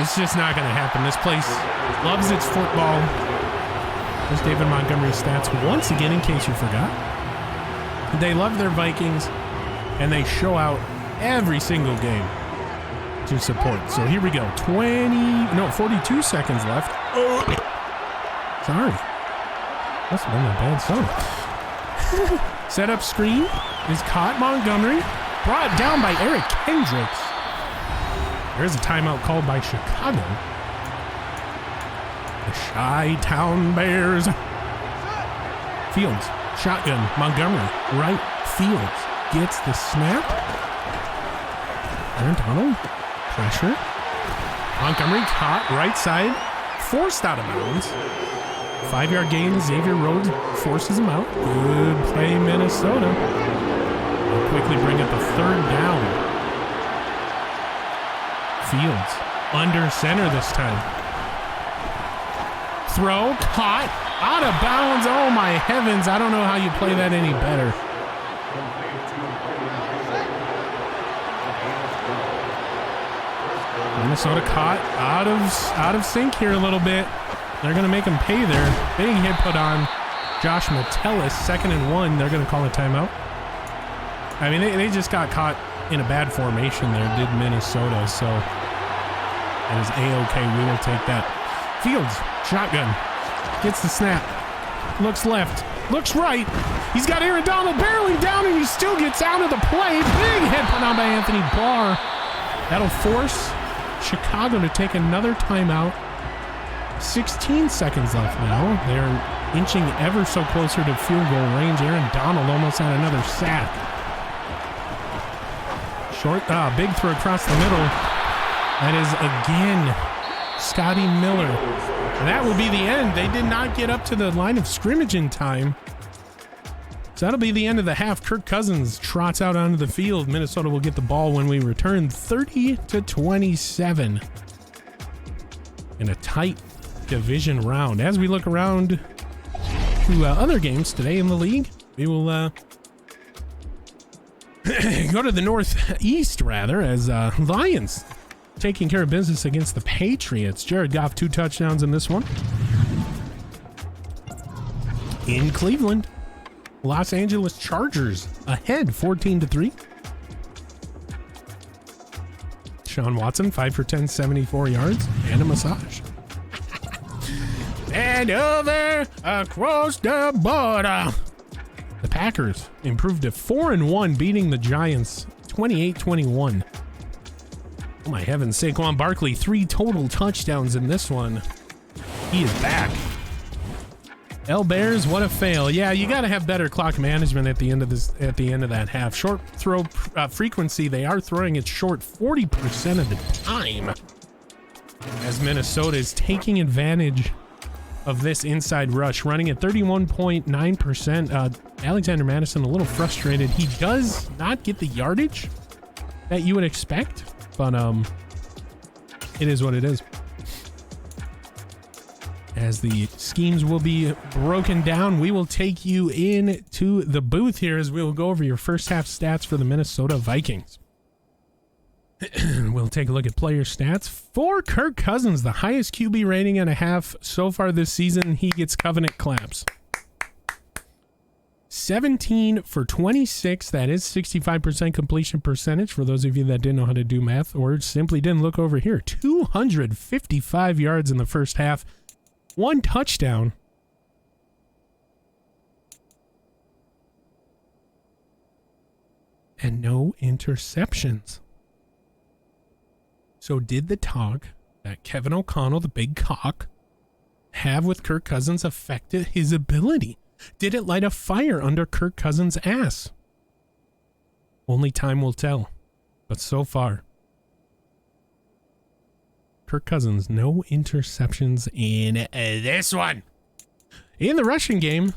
It's just not going to happen. This place loves its football. There's David Montgomery's stats once again, in case you forgot. They love their Vikings, and they show out every single game to support. So here we go. 42 seconds left. Oh. Sorry. Must have been a bad song. Setup screen is caught. Montgomery brought down by Eric Kendricks. There's a timeout called by Chicago. The Chi-Town Bears. Fields, shotgun, Montgomery, right. Fields gets the snap. Aaron Donald, pressure. Montgomery caught, right side, forced out of bounds. 5-yard gain, Xavier Rhodes forces him out. Good play, Minnesota. They'll quickly bring up a 3rd down. Fields, under center this time. Throw, caught, out of bounds. Oh my heavens, I don't know how you play that any better. Minnesota caught out of sync here a little bit. They're going to make him pay there. Big hit put on Josh Metellus, 2nd and 1. They're going to call a timeout. I mean, they just got caught in a bad formation there, did Minnesota, so that is A-okay. We will take that. Fields, shotgun, gets the snap, looks left, looks right. He's got Aaron Donald barreling down, and he still gets out of the play. Big hit put on by Anthony Barr. That'll force Chicago to take another timeout. 16 seconds left now. They're inching ever so closer to field goal range. Aaron Donald almost had another sack. Short, big throw across the middle. That is again Scotty Miller. And that will be the end. They did not get up to the line of scrimmage in time. So that'll be the end of the half. Kirk Cousins trots out onto the field. Minnesota will get the ball when we return, 30-27. In a tight division round. As we look around to other games today in the league, we will go to the northeast rather, as Lions taking care of business against the Patriots. Jared Goff, 2 touchdowns in this one. In Cleveland, Los Angeles Chargers ahead 14-3. Sean Watson, 5 for 10, 74 yards and a massage. And over across the border, the Packers improved to 4-1, beating the Giants 28-21. Oh my heavens, Saquon Barkley, 3 total touchdowns in this one. He is back. Bears, what a fail. Yeah, you got to have better clock management at the end of this. At the end of that half, short throw frequency. They are throwing it short 40% of the time, as Minnesota is taking advantage of this inside rush, running at 31.9%. Alexander Madison a little frustrated. He does not get the yardage that you would expect, but it is what it is. As the schemes will be broken down, we will take you into the booth here as we will go over your first half stats for the Minnesota Vikings. We'll take a look at player stats. For Kirk Cousins, the highest QB rating and a half so far this season. He gets covenant claps. 17 for 26. That is 65% completion percentage for those of you that didn't know how to do math or simply didn't look over here. 255 yards in the first half. 1 touchdown. And no interceptions. So did the talk that Kevin O'Connell, the big cock, have with Kirk Cousins affected his ability? Did it light a fire under Kirk Cousins' ass? Only time will tell. But so far, Kirk Cousins, no interceptions in this one. In the rushing game,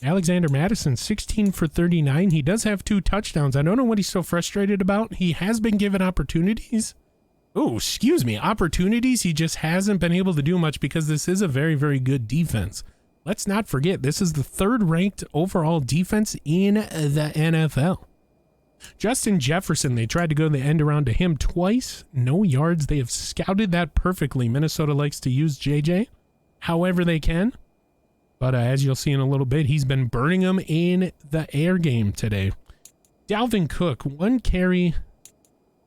Alexander Madison, 16 for 39. He does have 2 touchdowns. I don't know what he's so frustrated about. He has been given opportunities. Oh, excuse me, opportunities. He just hasn't been able to do much because this is a very, very good defense. Let's not forget, this is the 3rd ranked overall defense in the NFL. Justin Jefferson, they tried to go the end around to him twice. No yards. They have scouted that perfectly. Minnesota likes to use JJ however they can. But as you'll see in a little bit, he's been burning them in the air game today. Dalvin Cook, 1 carry,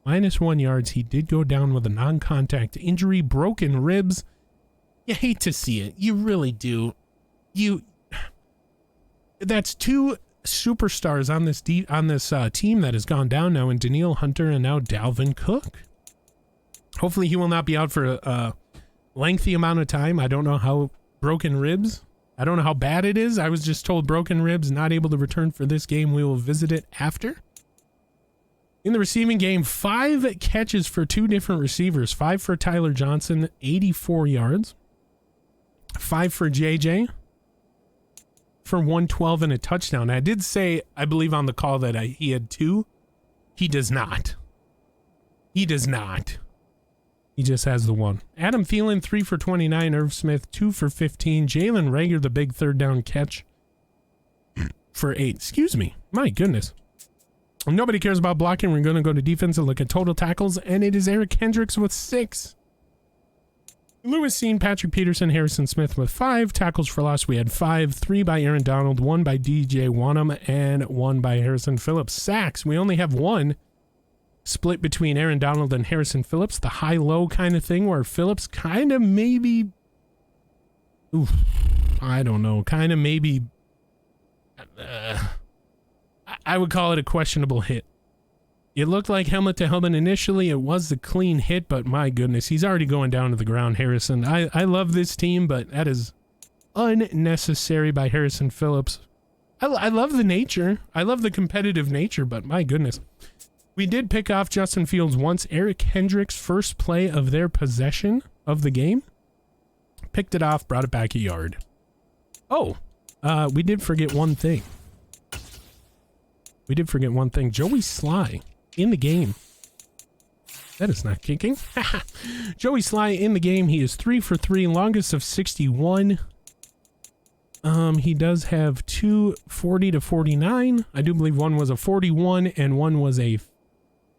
-1 yards. He did go down with a non-contact injury, broken ribs. You hate to see it. You really do. That's 2 superstars on this team that has gone down now, in Danielle Hunter and now Dalvin Cook. Hopefully he will not be out for a lengthy amount of time. I don't know how broken ribs. I don't know how bad it is. I was just told broken ribs, not able to return for this game. We will visit it after. In the receiving game, 5 catches for 2 different receivers. 5 for Tyler Johnson, 84 yards. 5 for JJ for 112 and a touchdown. I did say, I believe on the call, that he had 2. He does not. He does not. He just has the 1. Adam Thielen, 3 for 29. Irv Smith, 2 for 15. Jalen Reagor, the big 3rd down catch for 8. Excuse me. My goodness. Nobody cares about blocking. We're going to go to defense and look at total tackles, and it is Eric Hendricks with 6. Lewis Seen, Patrick Peterson, Harrison Smith with 5. Tackles for loss, we had 5. 3 by Aaron Donald, 1 by DJ Wanham, and 1 by Harrison Phillips. Sacks, we only have 1. Split between Aaron Donald and Harrison Phillips, the high-low kind of thing, where Phillips kind of maybe, I don't know, kind of maybe, I would call it a questionable hit. It looked like helmet to helmet initially. It was the clean hit, but my goodness, he's already going down to the ground, Harrison. I love this team, but that is unnecessary by Harrison Phillips. I love the nature. I love the competitive nature, but my goodness. We did pick off Justin Fields once. Eric Hendricks' first play of their possession of the game. Picked it off, brought it back a yard. Oh, we did forget one thing. Joey Sly in the game. That is not kicking. Joey Sly in the game. He is 3 for 3, longest of 61. He does have 2 40 to 49. I do believe one was a 41 and one was a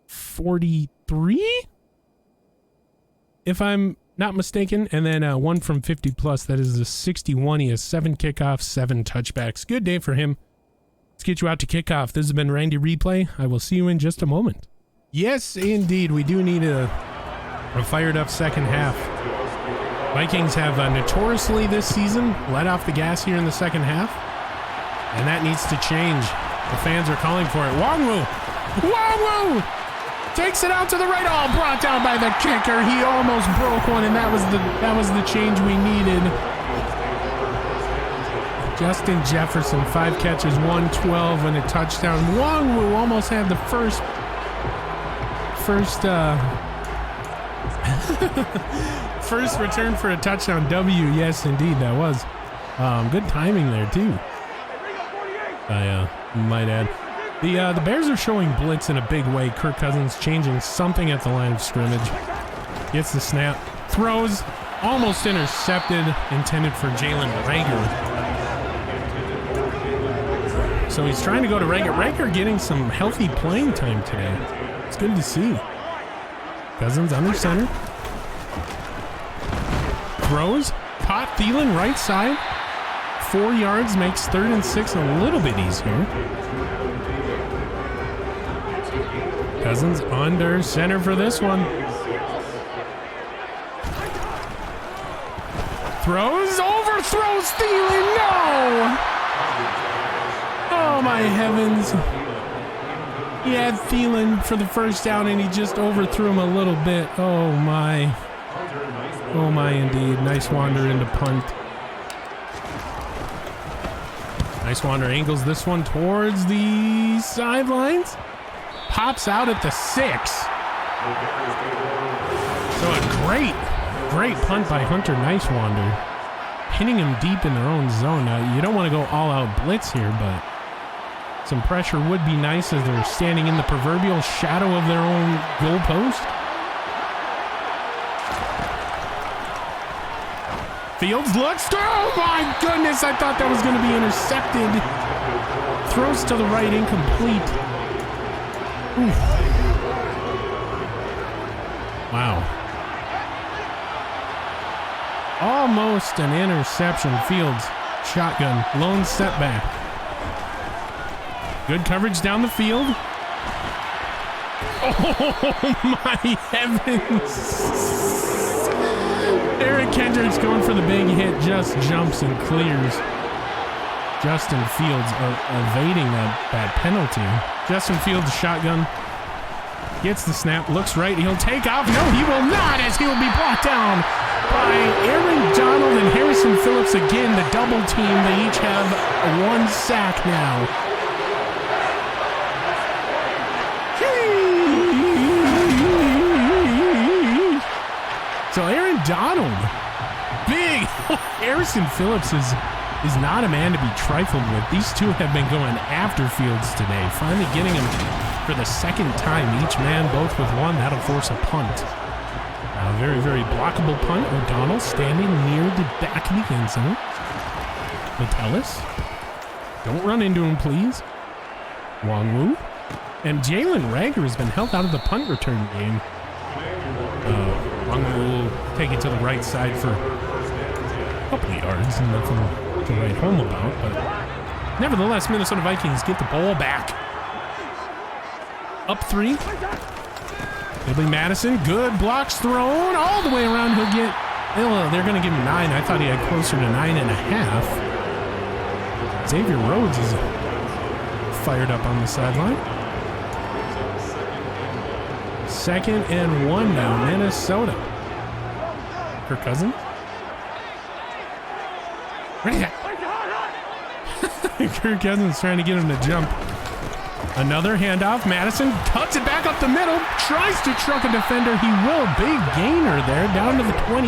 43, if I'm not mistaken, and then one from 50 plus. That is a 61. He has 7 kickoffs, 7 touchbacks. Good day for him. Let's get you out to kickoff. This has been Randy Replay. I will see you in just a moment. Yes, indeed, we do need a fired up second half. Vikings have notoriously this season let off the gas here in the second half, and that needs to change. The fans are calling for it. Wongwu takes it out to the right. All brought down by the kicker. He almost broke one, and that was the change we needed. Justin Jefferson, 5 catches, 112 and a touchdown. Wongwu almost had the first return for a touchdown. W, yes, indeed, that was. Good timing there, too. I might add. The Bears are showing blitz in a big way. Kirk Cousins changing something at the line of scrimmage. Gets the snap. Throws. Almost intercepted. Intended for Jalen Reagor. So he's trying to go to Reagor. Reagor getting some healthy playing time today. It's good to see. Cousins under center. Throws. Caught Thielen right side. 4 yards, makes 3rd and 6 a little bit easier. Cousins under center for this one. Throws, overthrows Thielen. No! Oh my heavens. He had Thielen for the first down and he just overthrew him a little bit. Oh my. Oh my indeed. Nice wander into punt. Nice wander, angles this one towards the sidelines. Pops out at the 6. So a great punt by Hunter. Nice wander. Hitting him deep in their own zone. Now, you don't want to go all-out blitz here, but some pressure would be nice as they're standing in the proverbial shadow of their own goal post. Fields looks. Oh my goodness, I thought that was going to be intercepted. Throws to the right, incomplete. Oof. Wow. Almost an interception. Fields, shotgun, lone setback. Good coverage down the field. Oh my heavens. Eric Kendricks going for the big hit, just jumps and clears. Justin Fields evading that penalty. Justin Fields shotgun. Gets the snap, looks right, he'll take off. No, he will not, as he will be brought down by Aaron Donald and Harrison Phillips again, the double team. They each have one sack now. So Aaron Donald, big. Harrison Phillips is not a man to be trifled with. These two have been going after Fields today, finally getting him for the second time. Each man both with one. That'll force a punt. A very, very blockable punt. O'Donnell standing near the back of the end zone. Metellus. Don't run into him, please. Wongwu. And Jalen Rager has been held out of the punt return game. Wongwu will take it to the right side for a couple of yards. Nothing to write home about, but nevertheless, Minnesota Vikings get the ball back. Up 3. Billy Madison, good blocks thrown all the way around. He'll get, they're going to give him 9. I thought he had closer to 9.5. Xavier Rhodes is fired up on the sideline. 2nd and 1 now, Minnesota. Kirk Cousins. Kirk Cousins trying to get him to jump. Another handoff. Madison cuts it back up the middle. Tries to truck a defender. He will. Big gainer there down to the 28.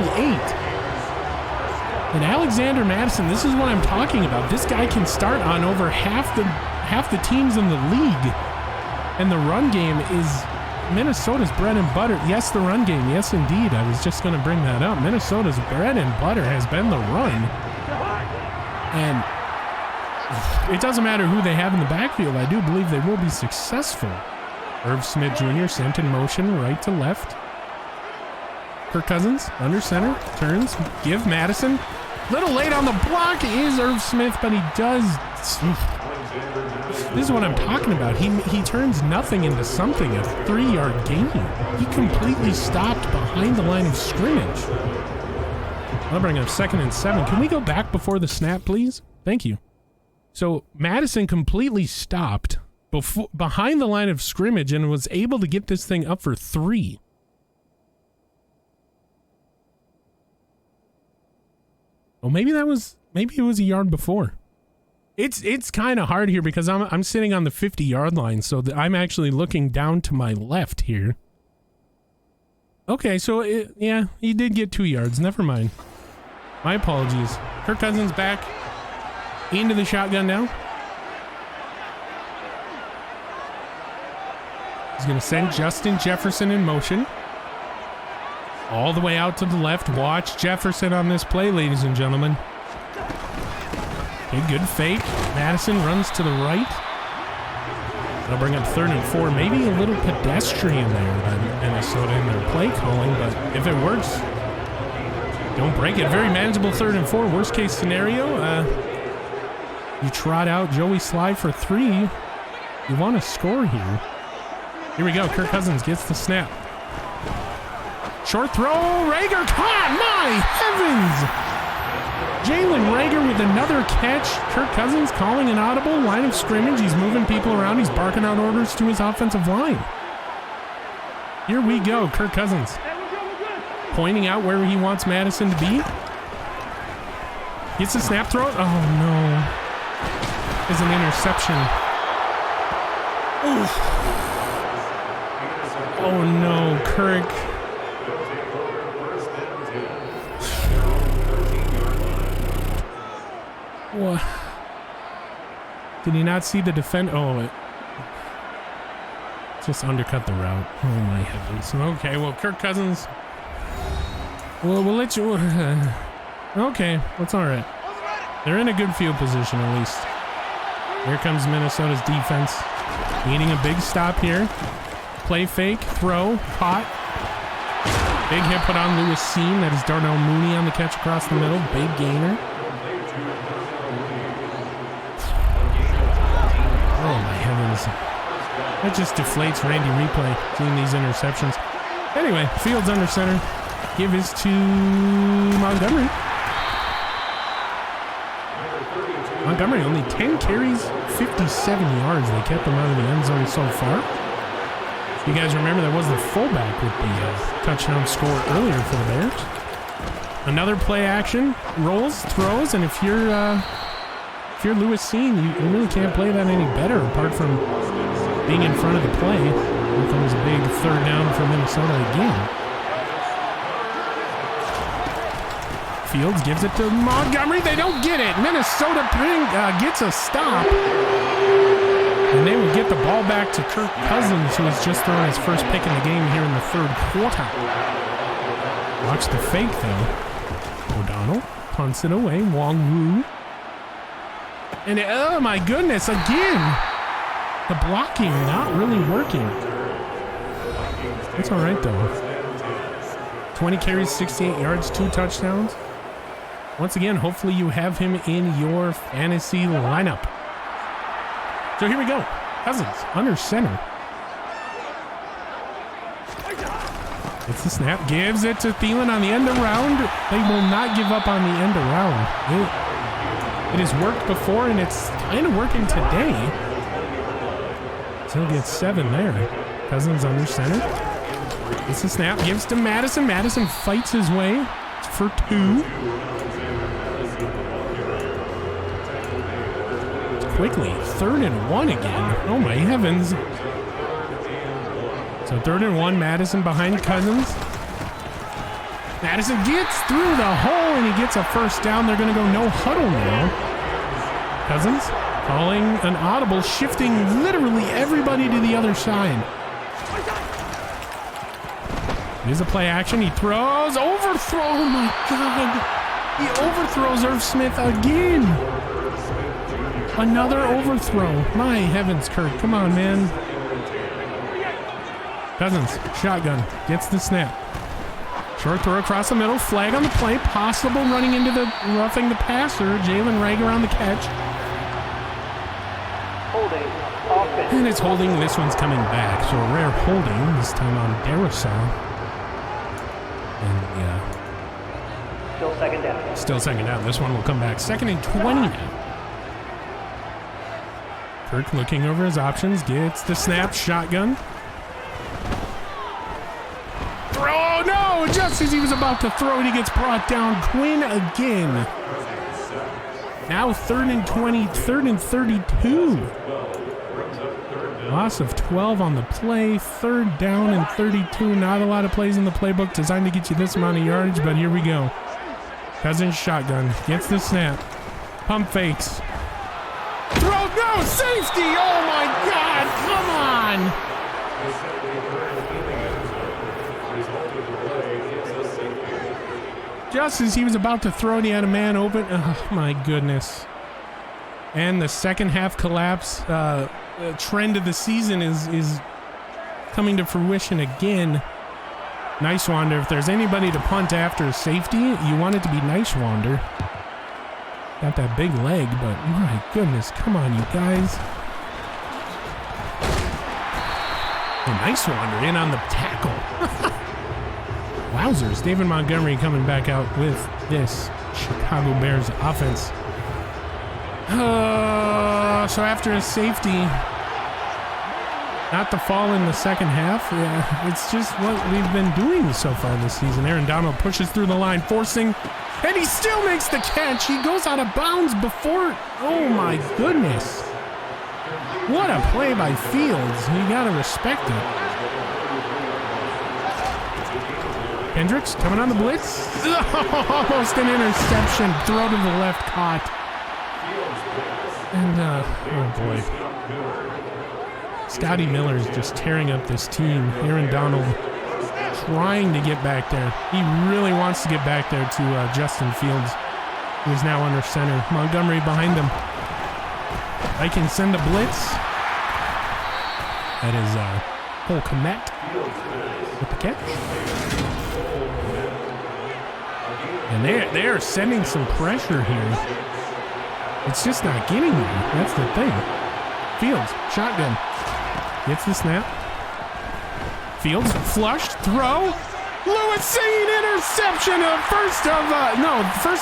And Alexander Madison, this is what I'm talking about. This guy can start on over half the teams in the league. And the run game is Minnesota's bread and butter. Yes, the run game. Yes, indeed. I was just going to bring that up. Minnesota's bread and butter has been the run. And it doesn't matter who they have in the backfield. I do believe they will be successful. Irv Smith Jr. sent in motion right to left. Kirk Cousins under center. Turns. Give Madison. Little late on the block is Irv Smith, but he does. This is what I'm talking about. He turns nothing into something. A 3-yard gain. He completely stopped behind the line of scrimmage. I'll bring up 2nd and 7. Can we go back before the snap, please? Thank you. So Madison completely stopped behind the line of scrimmage and was able to get this thing up for 3. Oh, maybe it was a yard before. It's kind of hard here because I'm sitting on the 50-yard line, so I'm actually looking down to my left here. Okay, so yeah, he did get 2 yards. Never mind. My apologies. Kirk Cousins back into the shotgun now. He's going to send Justin Jefferson in motion. All the way out to the left. Watch Jefferson on this play, ladies and gentlemen. Okay, good fake. Madison runs to the right. That'll bring up 3rd and 4. Maybe a little pedestrian there by Minnesota in their play calling, but if it works, don't break it. Very manageable 3rd and 4. Worst case scenario, you trot out Joey Sly for 3. You want to score here. Here we go. Kirk Cousins gets the snap. Short throw. Rager caught. My heavens. Jalen Rager with another catch. Kirk Cousins calling an audible. Line of scrimmage. He's moving people around. He's barking out orders to his offensive line. Here we go. Kirk Cousins pointing out where he wants Madison to be. Gets the snap throw. Oh, no. Is an interception. Oof. Oh, no. Kirk. What? Did he not see the defend? Oh, it just undercut the route. Oh my heavens. Okay, well, Kirk Cousins. We'll let you. Okay, that's all right. They're in a good field position at least. Here comes Minnesota's defense, needing a big stop here. Play fake, throw, caught. Big hit put on Lewis Seam. That is Darnell Mooney on the catch across the middle. Big gainer. Oh my heavens. That just deflates Randy Replay, seeing these interceptions. Anyway, Fields under center. Give his to Montgomery. Montgomery only 10 carries, 57 yards. They kept him out of the end zone so far. You guys remember that was the fullback with the touchdown score earlier for the Bears. Another play action, rolls, throws, and if you're Lewis Seam, you really can't play that any better apart from being in front of the play. Here comes a big third down for Minnesota again. Fields gives it to Montgomery. They don't get it. Minnesota gets a stop. And they would get the ball back to Kirk Cousins, who has just thrown his first pick in the game here in the third quarter. Watch the fake, though. O'Donnell punts it away. Wong Woo. And oh my goodness, again. The blocking not really working. That's all right, though. 20 carries, 68 yards, 2 touchdowns. Once again, hopefully you have him in your fantasy lineup. So here we go. Cousins under center. It's the snap. Gives it to Thielen on the end around. They will not give up on the end around. It has worked before, and it's kind of working today. So he'll get 7 there. Cousins under center. It's the snap. Gives to Madison. Madison fights his way for 2. Quickly, 3rd and 1 again. Oh my heavens. So 3rd and 1, Madison behind Cousins. Madison gets through the hole and he gets a first down. They're going to go no huddle now. Cousins calling an audible, shifting literally everybody to the other side. Here's a play action. He throws, overthrow. Oh my God. He overthrows Irv Smith again. Another overthrow. My heavens, Kirk. Come on, man. Cousins, shotgun. Gets the snap. Short throw across the middle. Flag on the play. Possible running into the roughing the passer. Jalen Rager on the catch. Holding. Offense. And it's holding. This one's coming back. So a rare holding. This time on Darrisaw. And yeah. Still second down. Still second down. This one will come back. 2nd and 20 now. Kirk looking over his options, gets the snap, shotgun. Throw, no! Just as he was about to throw it, he gets brought down. Quinn again. Now 3rd and 20, 3rd and 32. Loss of 12 on the play, 3rd down and 32. Not a lot of plays in the playbook designed to get you this amount of yardage, but here we go. Cousins shotgun, gets the snap. Pump fakes. Throw, no, safety! Oh my God, come on! Just as he was about to throw it, he had a man open. Oh my goodness. And the second half collapse trend of the season is coming to fruition again. Nicewander, if there's anybody to punt after a safety, you want it to be Nicewander. Got that big leg, but my goodness, come on, you guys. A Nicewander in on the tackle. Wowzers. David Montgomery coming back out with this Chicago Bears offense. So after a safety, not the fall in the second half. Yeah, it's just what we've been doing so far this season. Aaron Donald pushes through the line, forcing, and he still makes the catch. He goes out of bounds before. Oh my goodness. What a play by Fields. You gotta respect it. Hendricks coming on the blitz. Almost an interception. Throw to the left, caught. And, oh boy. Scotty Miller is just tearing up this team. Aaron Donald trying to get back there. He really wants to get back there to Justin Fields, who is now under center. Montgomery behind him. I can send a blitz. That is Cole Kmet with the catch. And they're sending some pressure here. It's just not getting there. That's the thing. Fields, shotgun. Gets the snap. Fields, flushed, throw. Lewis Seen, interception of first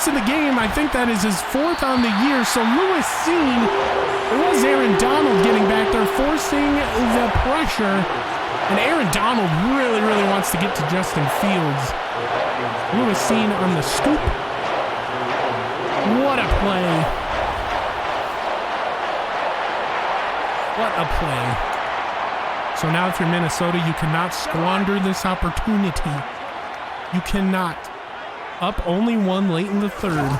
in the game. I think that is his 4th on the year. So Lewis Seen, it was Aaron Donald getting back there, forcing the pressure. And Aaron Donald really, really wants to get to Justin Fields. Lewis Seen on the scoop. What a play. What a play. So now if you're Minnesota, you cannot squander this opportunity. You cannot. Up only 1 late in the 3rd.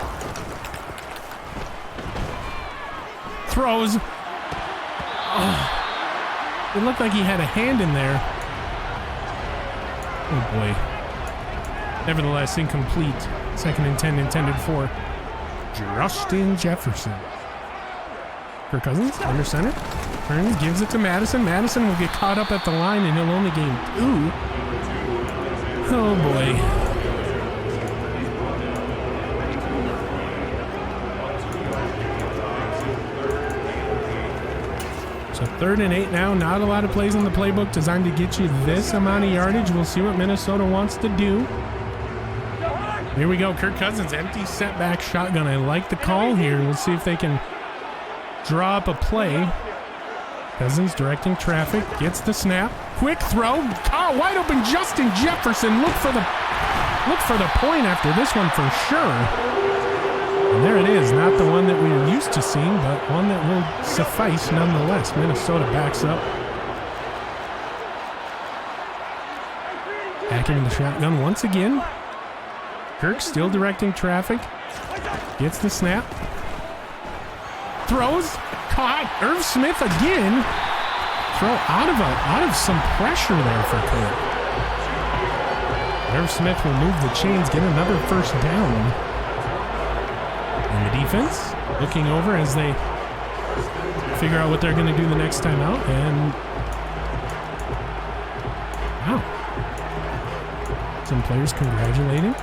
Throws. Oh. It looked like he had a hand in there. Oh boy. Nevertheless, incomplete. 2nd and 10 intended for Justin Jefferson. Kirk Cousins, under center. Turns, gives it to Madison. Madison will get caught up at the line and he'll only gain 2. Oh boy. So 3rd and 8 now. Not a lot of plays in the playbook designed to get you this amount of yardage. We'll see what Minnesota wants to do. Here we go. Kirk Cousins, empty setback shotgun. I like the call here. We'll see if they can draw up a play. Cousins directing traffic, gets the snap, quick throw, wide open Justin Jefferson. Look for the point after this one for sure. And there it is, not the one that we were used to seeing, but one that will suffice nonetheless. Minnesota backs up. Backing the shotgun once again. Kirk still directing traffic, gets the snap, throws, caught. Irv Smith again. Throw out of some pressure there for Kirk. Irv Smith will move the chains, get another 1st down. And the defense looking over as they figure out what they're going to do the next time out. And wow, some players congratulating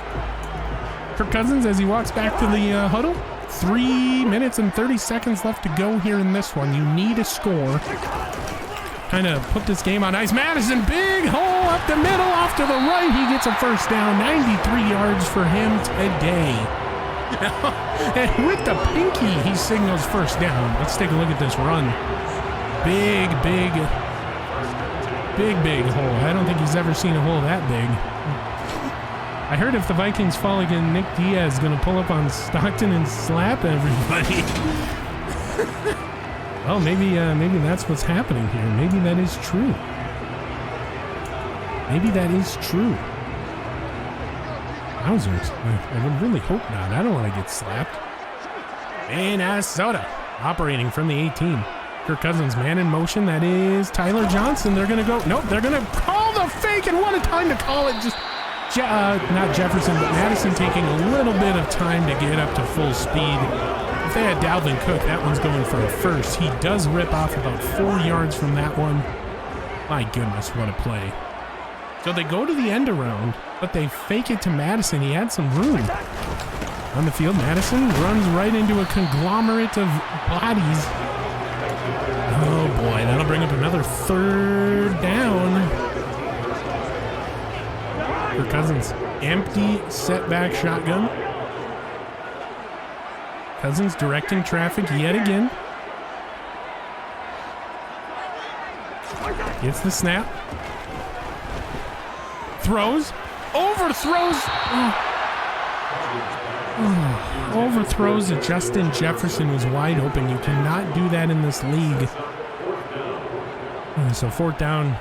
Kirk Cousins as he walks back to the huddle. 3 minutes and 30 seconds left to go here in this one. You need a score. Kind of put this game on ice. Madison, big hole up the middle, off to the right. He gets a 1st down. 93 yards for him today. And with the pinky, he signals 1st down. Let's take a look at this run. Big hole. I don't think he's ever seen a hole that big. I heard if the Vikings fall again, Nick Diaz is going to pull up on Stockton and slap everybody. Well, maybe that's what's happening here. Maybe that is true. Maybe that is true. Wowzers. I would really hope not. I don't want to get slapped. Minnesota operating from the 18. Kirk Cousins, man in motion. That is Tyler Johnson. They're going to go. Nope, they're going to call the fake, and what a time to call it. Just not Jefferson, but Madison taking a little bit of time to get up to full speed. If they had Dalvin Cook, that one's going for a 1st. He does rip off about 4 yards from that one. My goodness, what a play. So they go to the end around, but they fake it to Madison. He had some room. On the field, Madison runs right into a conglomerate of bodies. Oh boy, that'll bring up another 3rd down. Kirk Cousins, empty setback shotgun. Cousins directing traffic yet again. Gets the snap. Throws. Overthrows. Overthrows to Justin Jefferson, who's wide open. You cannot do that in this league. So 4th down.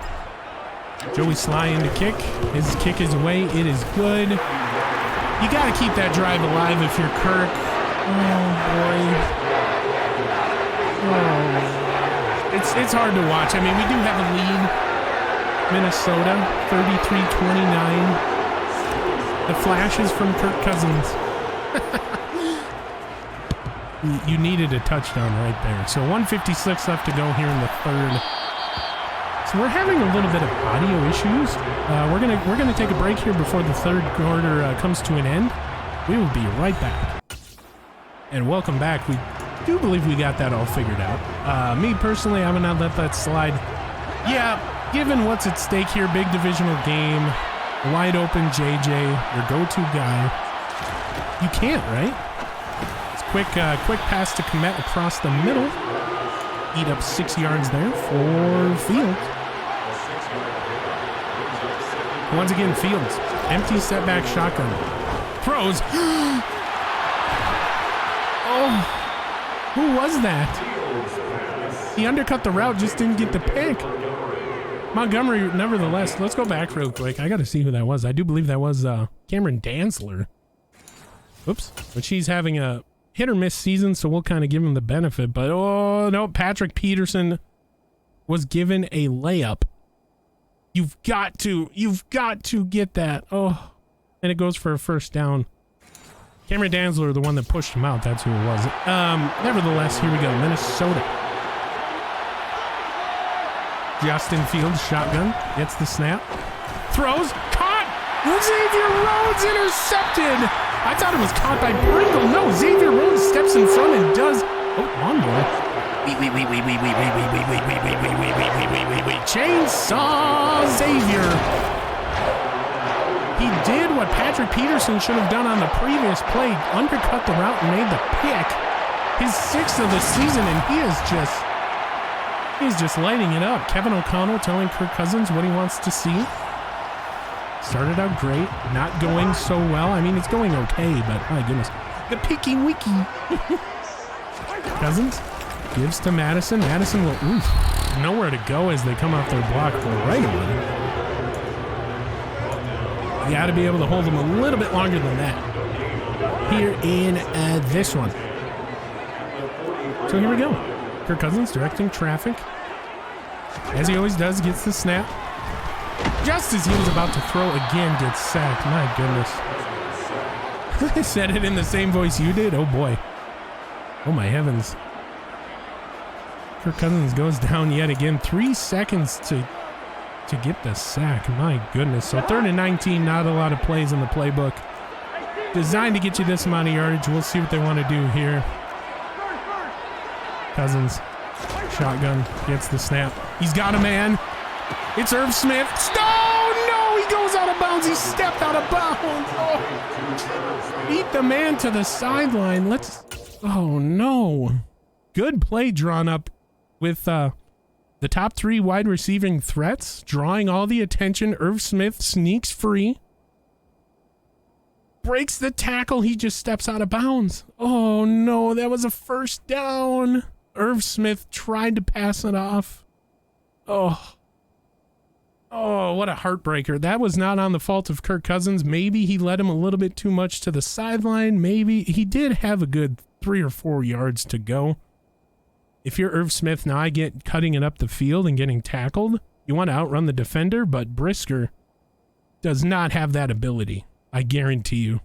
Joey Sly in to kick. His kick is away. It is good. You got to keep that drive alive if you're Kirk. Oh, boy. Oh. It's hard to watch. I mean, we do have a lead. Minnesota, 33-29. The flashes from Kirk Cousins. You needed a touchdown right there. So 1:56 left to go here in the 3rd. So we're having a little bit of audio issues. We're gonna take a break here before the third quarter comes to an end. We will be right back. And welcome back. We do believe we got that all figured out. Me personally, I would not let that slide. Yeah, given what's at stake here, big divisional game, wide open JJ, your go-to guy. You can't, right? It's quick pass to Komet across the middle. Eat up 6 yards there for Fields. Once again, Fields. Empty setback shotgun. Throws. Oh. Who was that? He undercut the route, just didn't get the pick. Montgomery, nevertheless, let's go back real quick. I got to see who that was. I do believe that was Cameron Dantzler. Oops. But she's having a hit or miss season, so we'll kind of give him the benefit. But, oh, no, Patrick Peterson was given a layup. You've got to get that. Oh, and it goes for a first down. Cameron Dantzler, the one that pushed him out. That's who it was. Nevertheless, here we go. Minnesota. Justin Fields, shotgun. Gets the snap. Throws. Caught. Xavier Rhodes intercepted. I thought it was caught by Pringle. No, Xavier Rhodes steps in front and does. Oh, one more. Wait. Chainsaw Xavier. He did what Patrick Peterson should have done on the previous play, undercut the route and made the pick. His 6th of the season, and he's just lighting it up. Kevin O'Connell telling Kirk Cousins what he wants to see. Started out great, not going so well. I mean, it's going okay, but my goodness. The picky wiki. Cousins gives to Madison. Madison will, nowhere to go as they come off their block right away. You got to be able to hold them a little bit longer than that here in this one. So here we go. Kirk Cousins directing traffic. As he always does, gets the snap. Just as he was about to throw again, gets sacked. My goodness. I said it in the same voice you did. Oh boy. Oh my heavens. Kirk Cousins goes down yet again. 3 seconds to get the sack. My goodness. So 3rd and 19, not a lot of plays in the playbook. Designed to get you this amount of yardage. We'll see what they want to do here. Cousins, shotgun, gets the snap. He's got a man. It's Irv Smith. No, he goes out of bounds. He stepped out of bounds. Oh. Beat the man to the sideline. Oh no. Good play drawn up with the top 3 wide receiving threats, drawing all the attention. Irv Smith sneaks free. Breaks the tackle. He just steps out of bounds. Oh, no. That was a first down. Irv Smith tried to pass it off. Oh, what a heartbreaker. That was not on the fault of Kirk Cousins. Maybe he led him a little bit too much to the sideline. Maybe he did have a good 3 or 4 yards to go. If you're Irv Smith, now I get cutting it up the field and getting tackled. You want to outrun the defender, but Brisker does not have that ability. I guarantee you.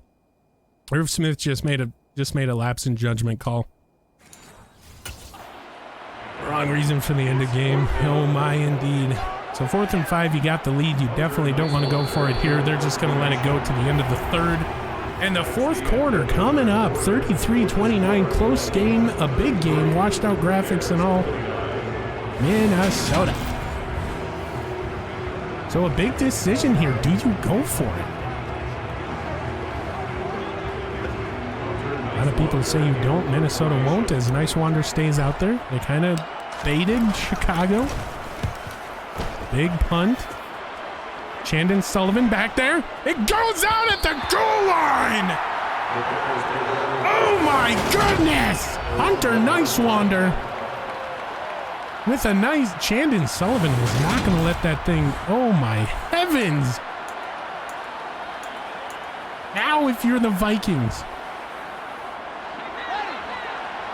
Irv Smith just made a lapse in judgment call. Wrong reason for the end of game. Oh my, indeed. So 4th and 5, you got the lead. You definitely don't want to go for it here. They're just going to let it go to the end of the 3rd. And the 4th quarter coming up, 33-29, close game, a big game, washed out graphics and all. Minnesota. So a big decision here. Do you go for it? A lot of people say you don't. Minnesota won't, as Nicewander stays out there. They kind of baited Chicago. Big punt. Chandon Sullivan back there. It goes out at the goal line. Oh my goodness. Hunter Nicewander with a nice. Chandon Sullivan was not going to let that thing. Oh my heavens. Now if you're the Vikings,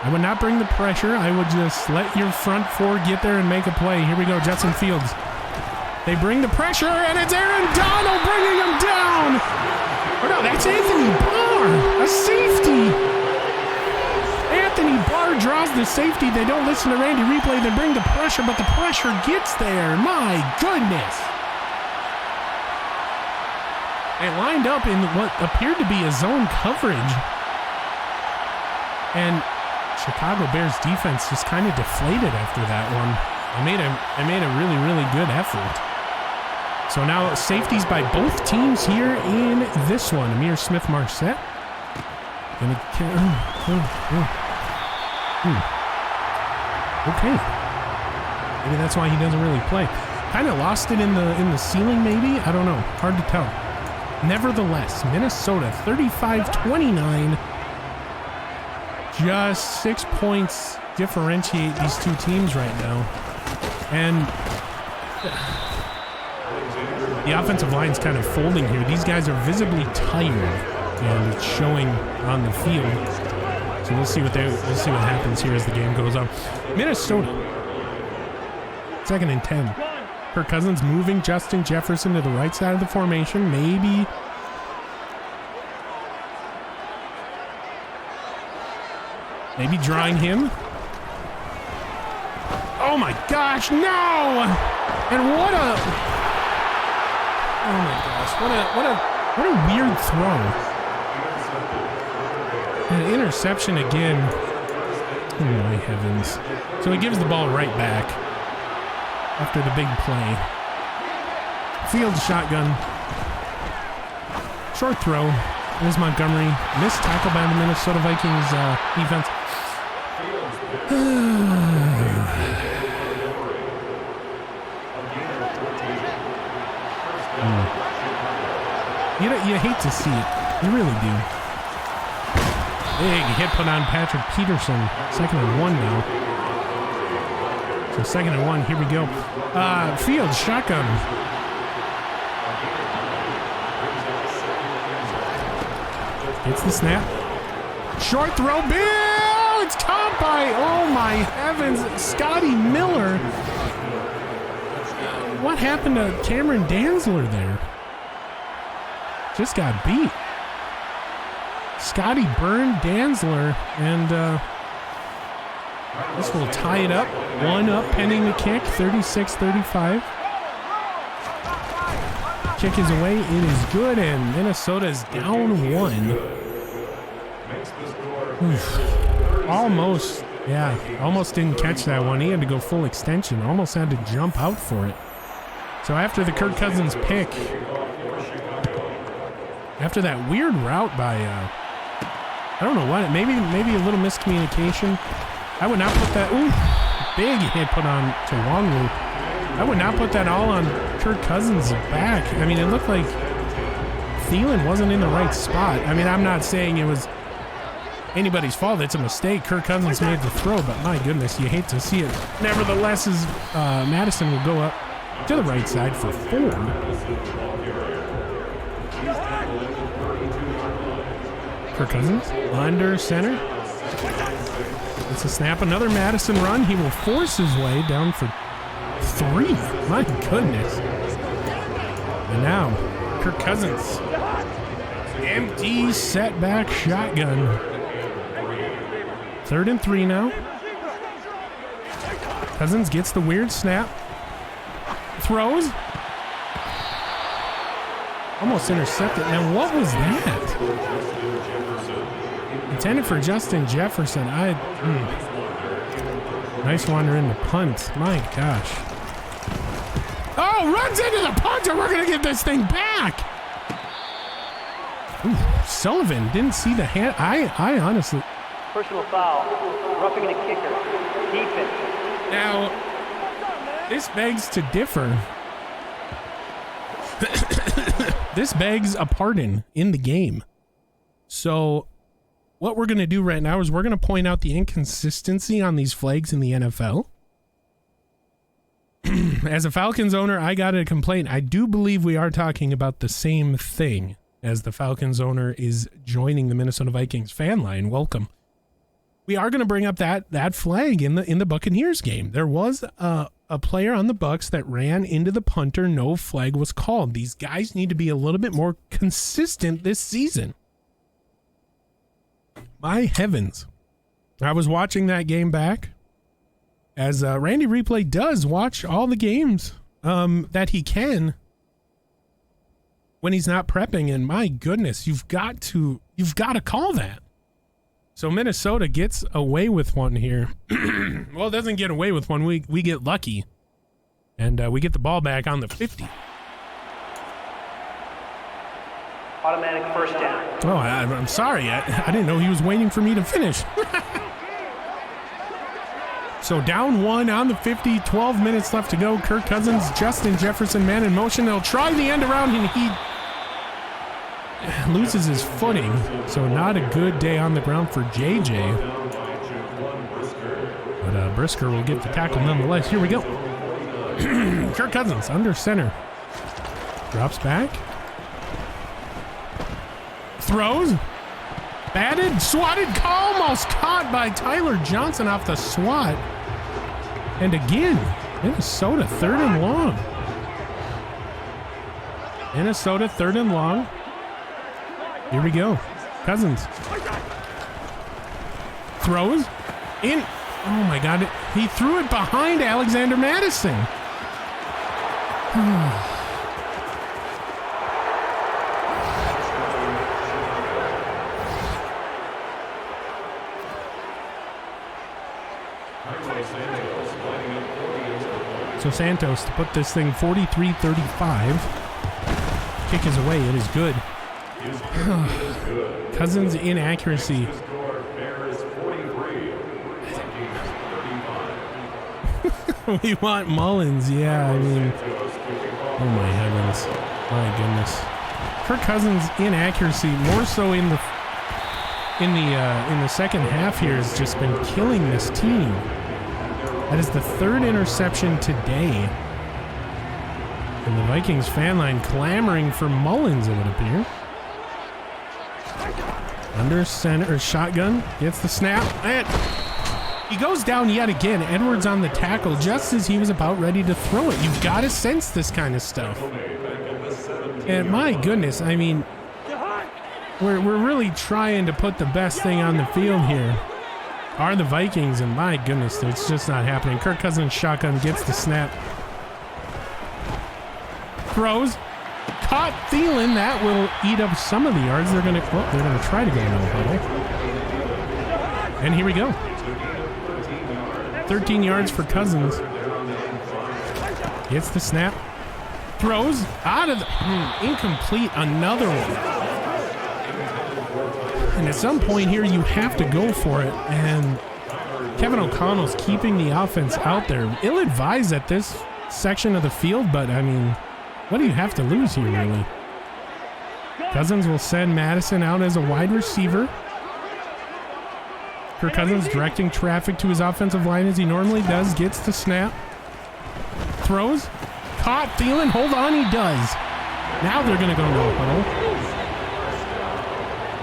I would not bring the pressure. I would just let your front 4 get there and make a play. Here we go, Justin Fields. They bring the pressure, and it's Aaron Donald bringing him down. Oh no, that's Anthony Barr, a safety. Anthony Barr Carr draws the safety. They don't listen to Randy Replay. They bring the pressure, but the pressure gets there. My goodness. They lined up in what appeared to be a zone coverage. And Chicago Bears defense just kind of deflated after that one. They made a really, really good effort. So now safeties by both teams here in this one. Amir Smith-Marset. Okay. Maybe that's why he doesn't really play. Kind of lost it in the ceiling, maybe? I don't know. Hard to tell. Nevertheless, Minnesota 35-29. Just 6 points differentiate these two teams right now. And the offensive line's kind of folding here. These guys are visibly tired, and it's showing on the field. So we'll see what happens here as the game goes on. Minnesota, 2nd and 10. Kirk Cousins moving Justin Jefferson to the right side of the formation. Maybe drawing him. Oh my gosh, no! And what a... Oh my gosh, what a weird throw. An interception again. Oh my heavens. So he gives the ball right back after the big play. Field shotgun. Short throw. There's Montgomery. Missed tackle by the Minnesota Vikings defense. You hate to see it. You really do. Big hit put on Patrick Peterson. 2nd and 1 now. So 2nd and 1. Here we go. Field shotgun. Gets the snap. Short throw. Bill! It's caught by, oh my heavens, Scotty Miller. What happened to Cameron Danzler there? Just got beat. Scotty burned Danzler, and this will tie it up. 1 up pending the kick, 36-35. Kick is away, it is good, and Minnesota is down 1. Oof. Almost didn't catch that one. He had to go full extension, almost had to jump out for it. So after the Kirk Cousins pick, after that weird route by, I don't know what, maybe a little miscommunication. I would not put that, big hit put on to Wongwu. I would not put that all on Kirk Cousins' back. I mean, it looked like Thielen wasn't in the right spot. I mean, I'm not saying it was anybody's fault. It's a mistake. Kirk Cousins made the throw, but my goodness, you hate to see it. Nevertheless, as Madison will go up to the right side for 4. Kirk Cousins under center. It's a snap. Another Madison run. He will force his way down for 3. My goodness. And now, Kirk Cousins. Empty setback shotgun. 3rd and 3 now. Cousins gets the weird snap. Throws. Almost intercepted. Now, what was that? Intended for Justin Jefferson. Nice wander in the punt. My gosh. Oh, runs into the punter. We're going to get this thing back. Ooh, Sullivan didn't see the hand. I honestly. Personal foul. Roughing the kicker. Defense. Now, this begs to differ. This begs a pardon in the game. So what we're going to do right now is we're going to point out the inconsistency on these flags in the NFL. As a Falcons owner, I got a complaint. I do believe we are talking about the same thing as the Falcons owner is joining the Minnesota Vikings fan line. Welcome. We are going to bring up that flag in the Buccaneers game. There was a player on the Bucs that ran into the punter. No flag was called. These guys need to be a little bit more consistent this season. My heavens. I was watching that game back, as Randy Replay does watch all the games that he can when he's not prepping, and my goodness, you've got to call that. So Minnesota gets away with one here. Well, it doesn't get away with one. We get lucky, and we get the ball back on the 50. Automatic first down. Oh, I'm sorry. I didn't know he was waiting for me to finish. So down 1 on the 50, 12 minutes left to go. Kirk Cousins, Justin Jefferson, man in motion. They'll try the end around, and he loses his footing. So not a good day on the ground for JJ. But Brisker will get the tackle nonetheless. Here we go. Kirk Cousins under center. Drops back. Throws. Batted, swatted, almost caught by Tyler Johnson off the swat. And again, Minnesota 3rd and long. Minnesota 3rd and long. Here we go. Cousins. Throws. In. Oh my God. He threw it behind Alexander Madison. So Santos to put this thing 43-35. Kick is away. It is good. Cousins inaccuracy. We want Mullins. Yeah, I mean, oh my heavens, my goodness. Kirk Cousins inaccuracy, more so in the second half here, has just been killing this team. That is the 3rd interception today. And the Vikings fan line clamoring for Mullins, it would appear. Under center, or shotgun, gets the snap, and he goes down yet again. Edwards on the tackle just as he was about ready to throw it. You've got to sense this kind of stuff. And my goodness, I mean, we're really trying to put the best thing on the field here. Are the Vikings, and my goodness, it's just not happening. Kirk Cousins shotgun gets the snap. Throws. Caught Thielen. That will eat up some of the yards. They're gonna try to go no huddle. And here we go. 13 yards for Cousins. Gets the snap. Throws out of the incomplete. Another one. And at some point here, you have to go for it. And Kevin O'Connell's keeping the offense out there. Ill-advised at this section of the field, but I mean, what do you have to lose here, really? Cousins will send Madison out as a wide receiver. Kirk Cousins directing traffic to his offensive line as he normally does. Gets the snap. Throws. Caught. Thielen. Hold on. He does. Now they're going to go no huddle.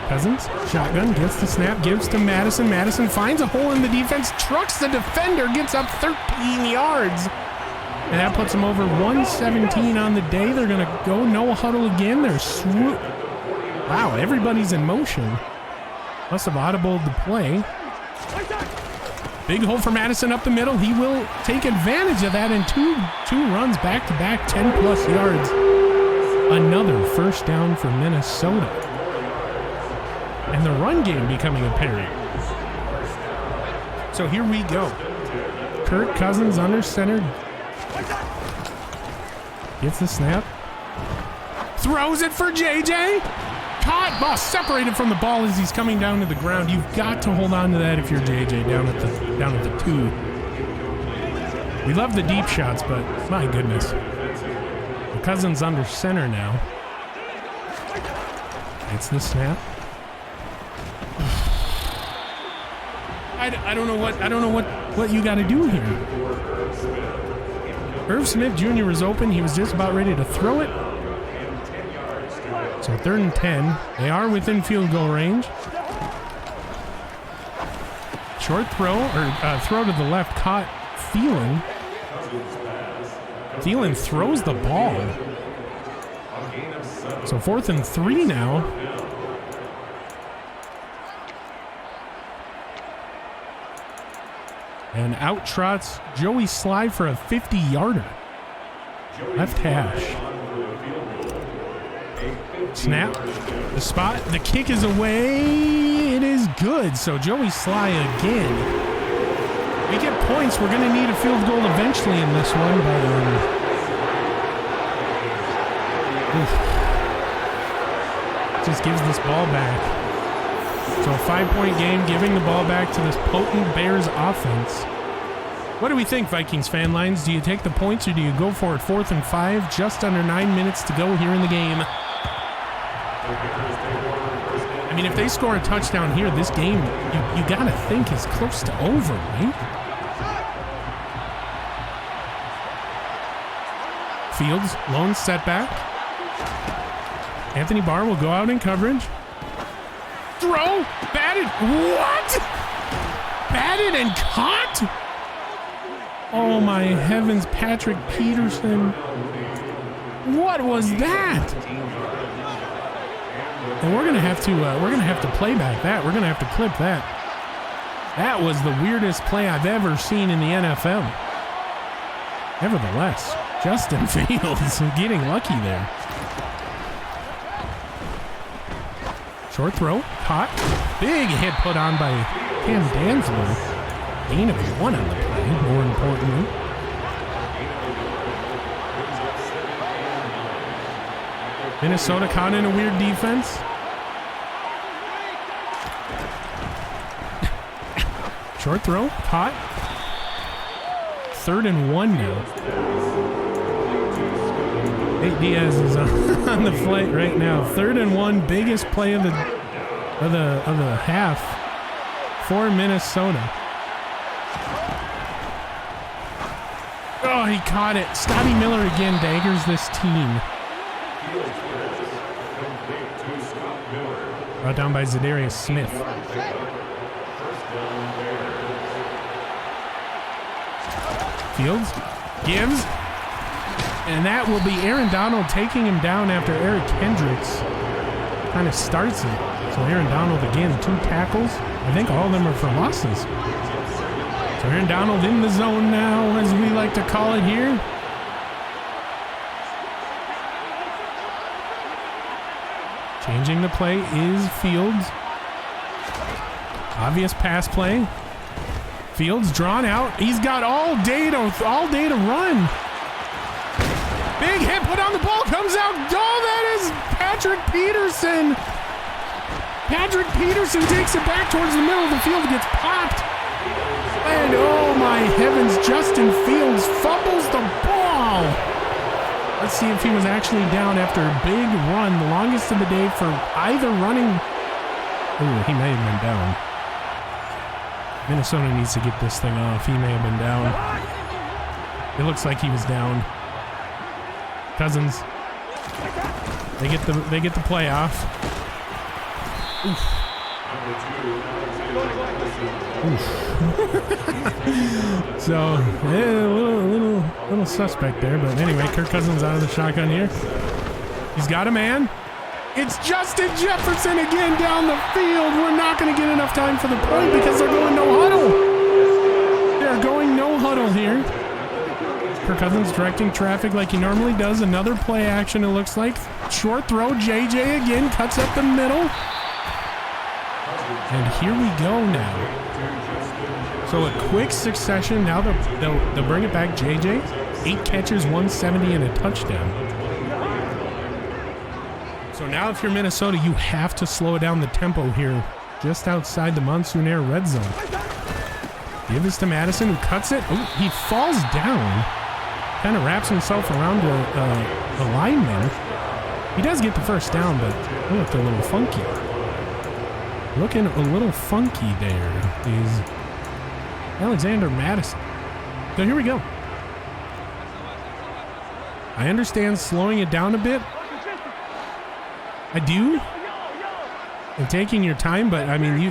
Cousins, shotgun, gets the snap, gives to Madison. Madison finds a hole in the defense, trucks the defender, gets up 13 yards. And that puts them over 117 on the day. They're going to go no huddle again. They're swoop. Wow, everybody's in motion. Must have audibled the play. Big hole for Madison up the middle. He will take advantage of that in two runs back-to-back, 10-plus yards. Another first down for Minnesota. And the run game becoming apparent. So here we go. Kirk Cousins under center. Gets the snap. Throws it for JJ. Caught. Ball separated from the ball as he's coming down to the ground. You've got to hold on to that if you're JJ down at the 2. We love the deep shots, but my goodness. The Cousins under center now. Gets the snap. I don't know what you got to do here. Irv Smith Jr. was open. He was just about ready to throw it. So 3rd and 10. They are within field goal range. Short throw, or throw to the left, caught Thielen. Thielen throws the ball. So 4th and 3 now. And out trots Joey Sly for a 50-yarder. Left hash. Snap. The spot. The kick is away. It is good. So Joey Sly again. We get points. We're going to need a field goal eventually in this one, but just gives this ball back. So a 5-point game, giving the ball back to this potent Bears offense. What do we think, Vikings fan lines? Do you take the points or do you go for it 4th and 5? Just under 9 minutes to go here in the game. I mean, if they score a touchdown here, this game, you gotta think is close to over, right? Fields, lone setback. Anthony Barr will go out in coverage. Throw, batted, what? Batted and caught? Oh my heavens, Patrick Peterson. What was that? And we're gonna have to play back that. We're gonna have to clip that. That was the weirdest play I've ever seen in the NFL. Nevertheless, Justin Fields getting lucky there. Short throw, caught. Big hit put on by Cam Dantzler. Gain of 1 on the play, more importantly. Minnesota caught in a weird defense. Short throw, caught. 3rd and 1 now. Nate Diaz is on the flight right now. 3rd and 1, biggest play of the half for Minnesota. Oh, he caught it. Scotty Miller again daggers this team. Brought down by Zadarius Smith. Fields gives. And that will be Aaron Donald taking him down after Eric Kendricks kind of starts it. So Aaron Donald again, 2 tackles. I think all of them are for losses. So Aaron Donald in the zone now, as we like to call it here. Changing the play is Fields. Obvious pass play. Fields drawn out. He's got all day to run. Big hit put on the ball, comes out. Oh, that is Patrick Peterson. Patrick Peterson takes it back towards the middle of the field, gets popped. And oh my heavens, Justin Fields fumbles the ball. Let's see if he was actually down after a big run, the longest of the day for either running. Ooh, he may have been down. Minnesota needs to get this thing off. He may have been down. It looks like he was down. Cousins. They get the play off. Oof. So a little suspect there, but anyway, Kirk Cousins out of the shotgun here. He's got a man. It's Justin Jefferson again down the field. We're not going to get enough time for the point because they're going no huddle. They're going no huddle here. Kirk Cousins directing traffic like he normally does. Another play action, it looks like. Short throw, JJ again, cuts up the middle. And here we go now. So a quick succession. Now they'll bring it back. JJ, 8 catches, 170, and a touchdown. So now if you're Minnesota, you have to slow down the tempo here just outside the Monsoon Air red zone. Give this to Madison, who cuts it. Oh, he falls down. Kind of wraps himself around a lineman. He does get the first down, but he looked a little funky. Looking a little funky there is Alexander Madison. So here we go. I understand slowing it down a bit. I do. And taking your time, but I mean,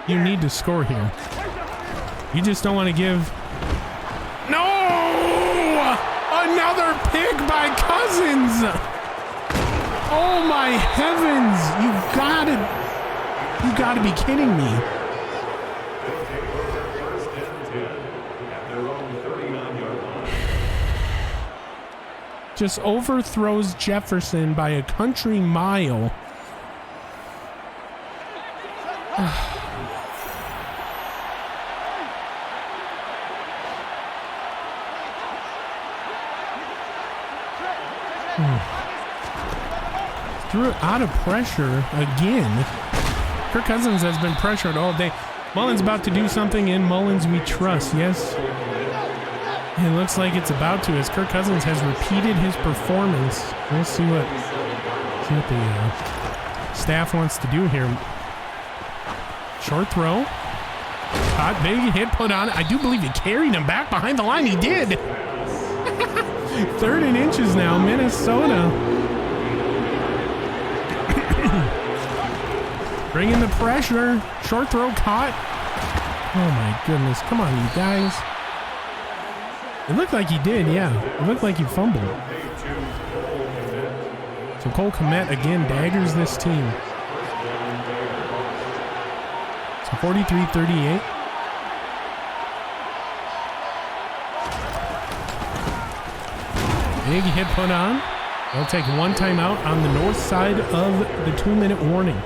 you need to score here. You just don't want to give. No! Another pick by Cousins. Oh my heavens! You gotta be kidding me. just overthrows Jefferson by a country mile. Threw it out of pressure again. Kirk Cousins has been pressured all day. Mullins about to do something. In Mullins we trust. Yes. It looks like it's about to, as Kirk Cousins has repeated his performance. We'll see what the staff wants to do here. Short throw. Hot big hit put on it. I do believe he carried him back behind the line. He did. 3rd and inches now, Minnesota. Bringing the pressure. Short throw caught. Oh my goodness. Come on, you guys. It looked like he did, yeah. It looked like he fumbled. So Cole Kmet again daggers this team. So 43-38. Big hit put on. They'll take one timeout on the north side of the 2-minute warning.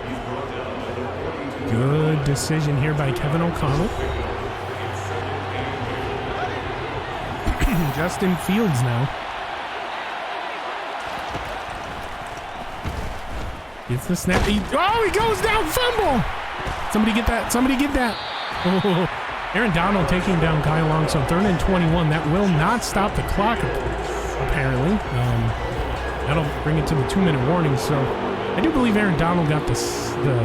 Good decision here by Kevin O'Connell. Justin Fields now. Gets the snap. He goes down. Fumble. Somebody get that. Somebody get that. Oh, Aaron Donald taking down Kyle Long. So 3rd and 21. That will not stop the clock, apparently. That'll bring it to the 2-minute warning. So I do believe Aaron Donald got the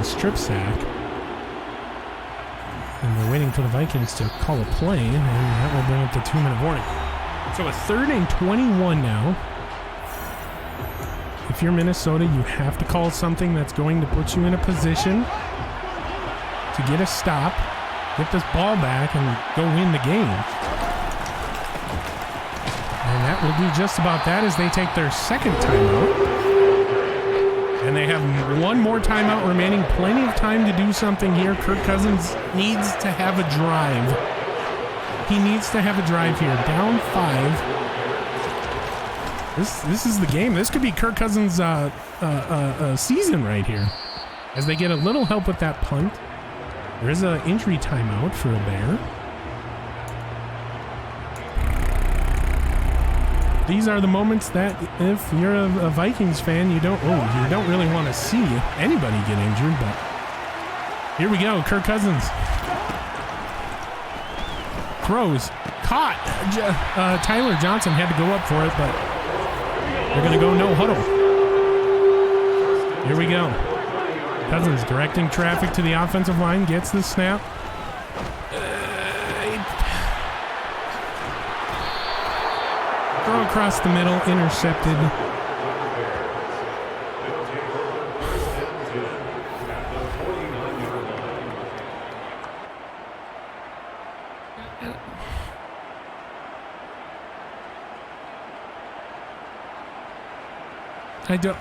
strip sack. And we're waiting for the Vikings to call a play. And that will bring it to 2-minute warning. So a 3rd and 21 now. If you're Minnesota, you have to call something that's going to put you in a position to get a stop, get this ball back, and go win the game. And that will do just about that as they take their 2nd timeout. And they have one more timeout remaining. Plenty of time to do something here. Kirk Cousins needs to have a drive. He needs to have a drive here. Down 5. This is the game. This could be Kirk Cousins' season right here. As they get a little help with that punt. There is an injury timeout for a Bear. These are the moments that, if you're a Vikings fan, you don't really want to see anybody get injured. But here we go. Kirk Cousins. Throws. Caught. Tyler Johnson had to go up for it, but they're going to go no huddle. Here we go. Cousins directing traffic to the offensive line. Gets the snap. Throw across the middle. Intercepted. I don't...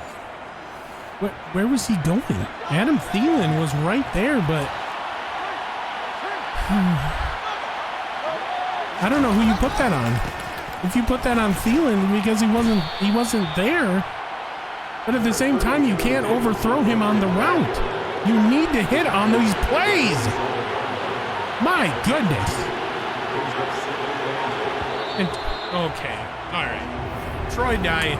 Where was he going? Adam Thielen was right there, but... I don't know who you put that on. If you put that on Thielen because he wasn't there. But at the same time, you can't overthrow him on the route. You need to hit on these plays. My goodness. Okay. All right. Troy Dye.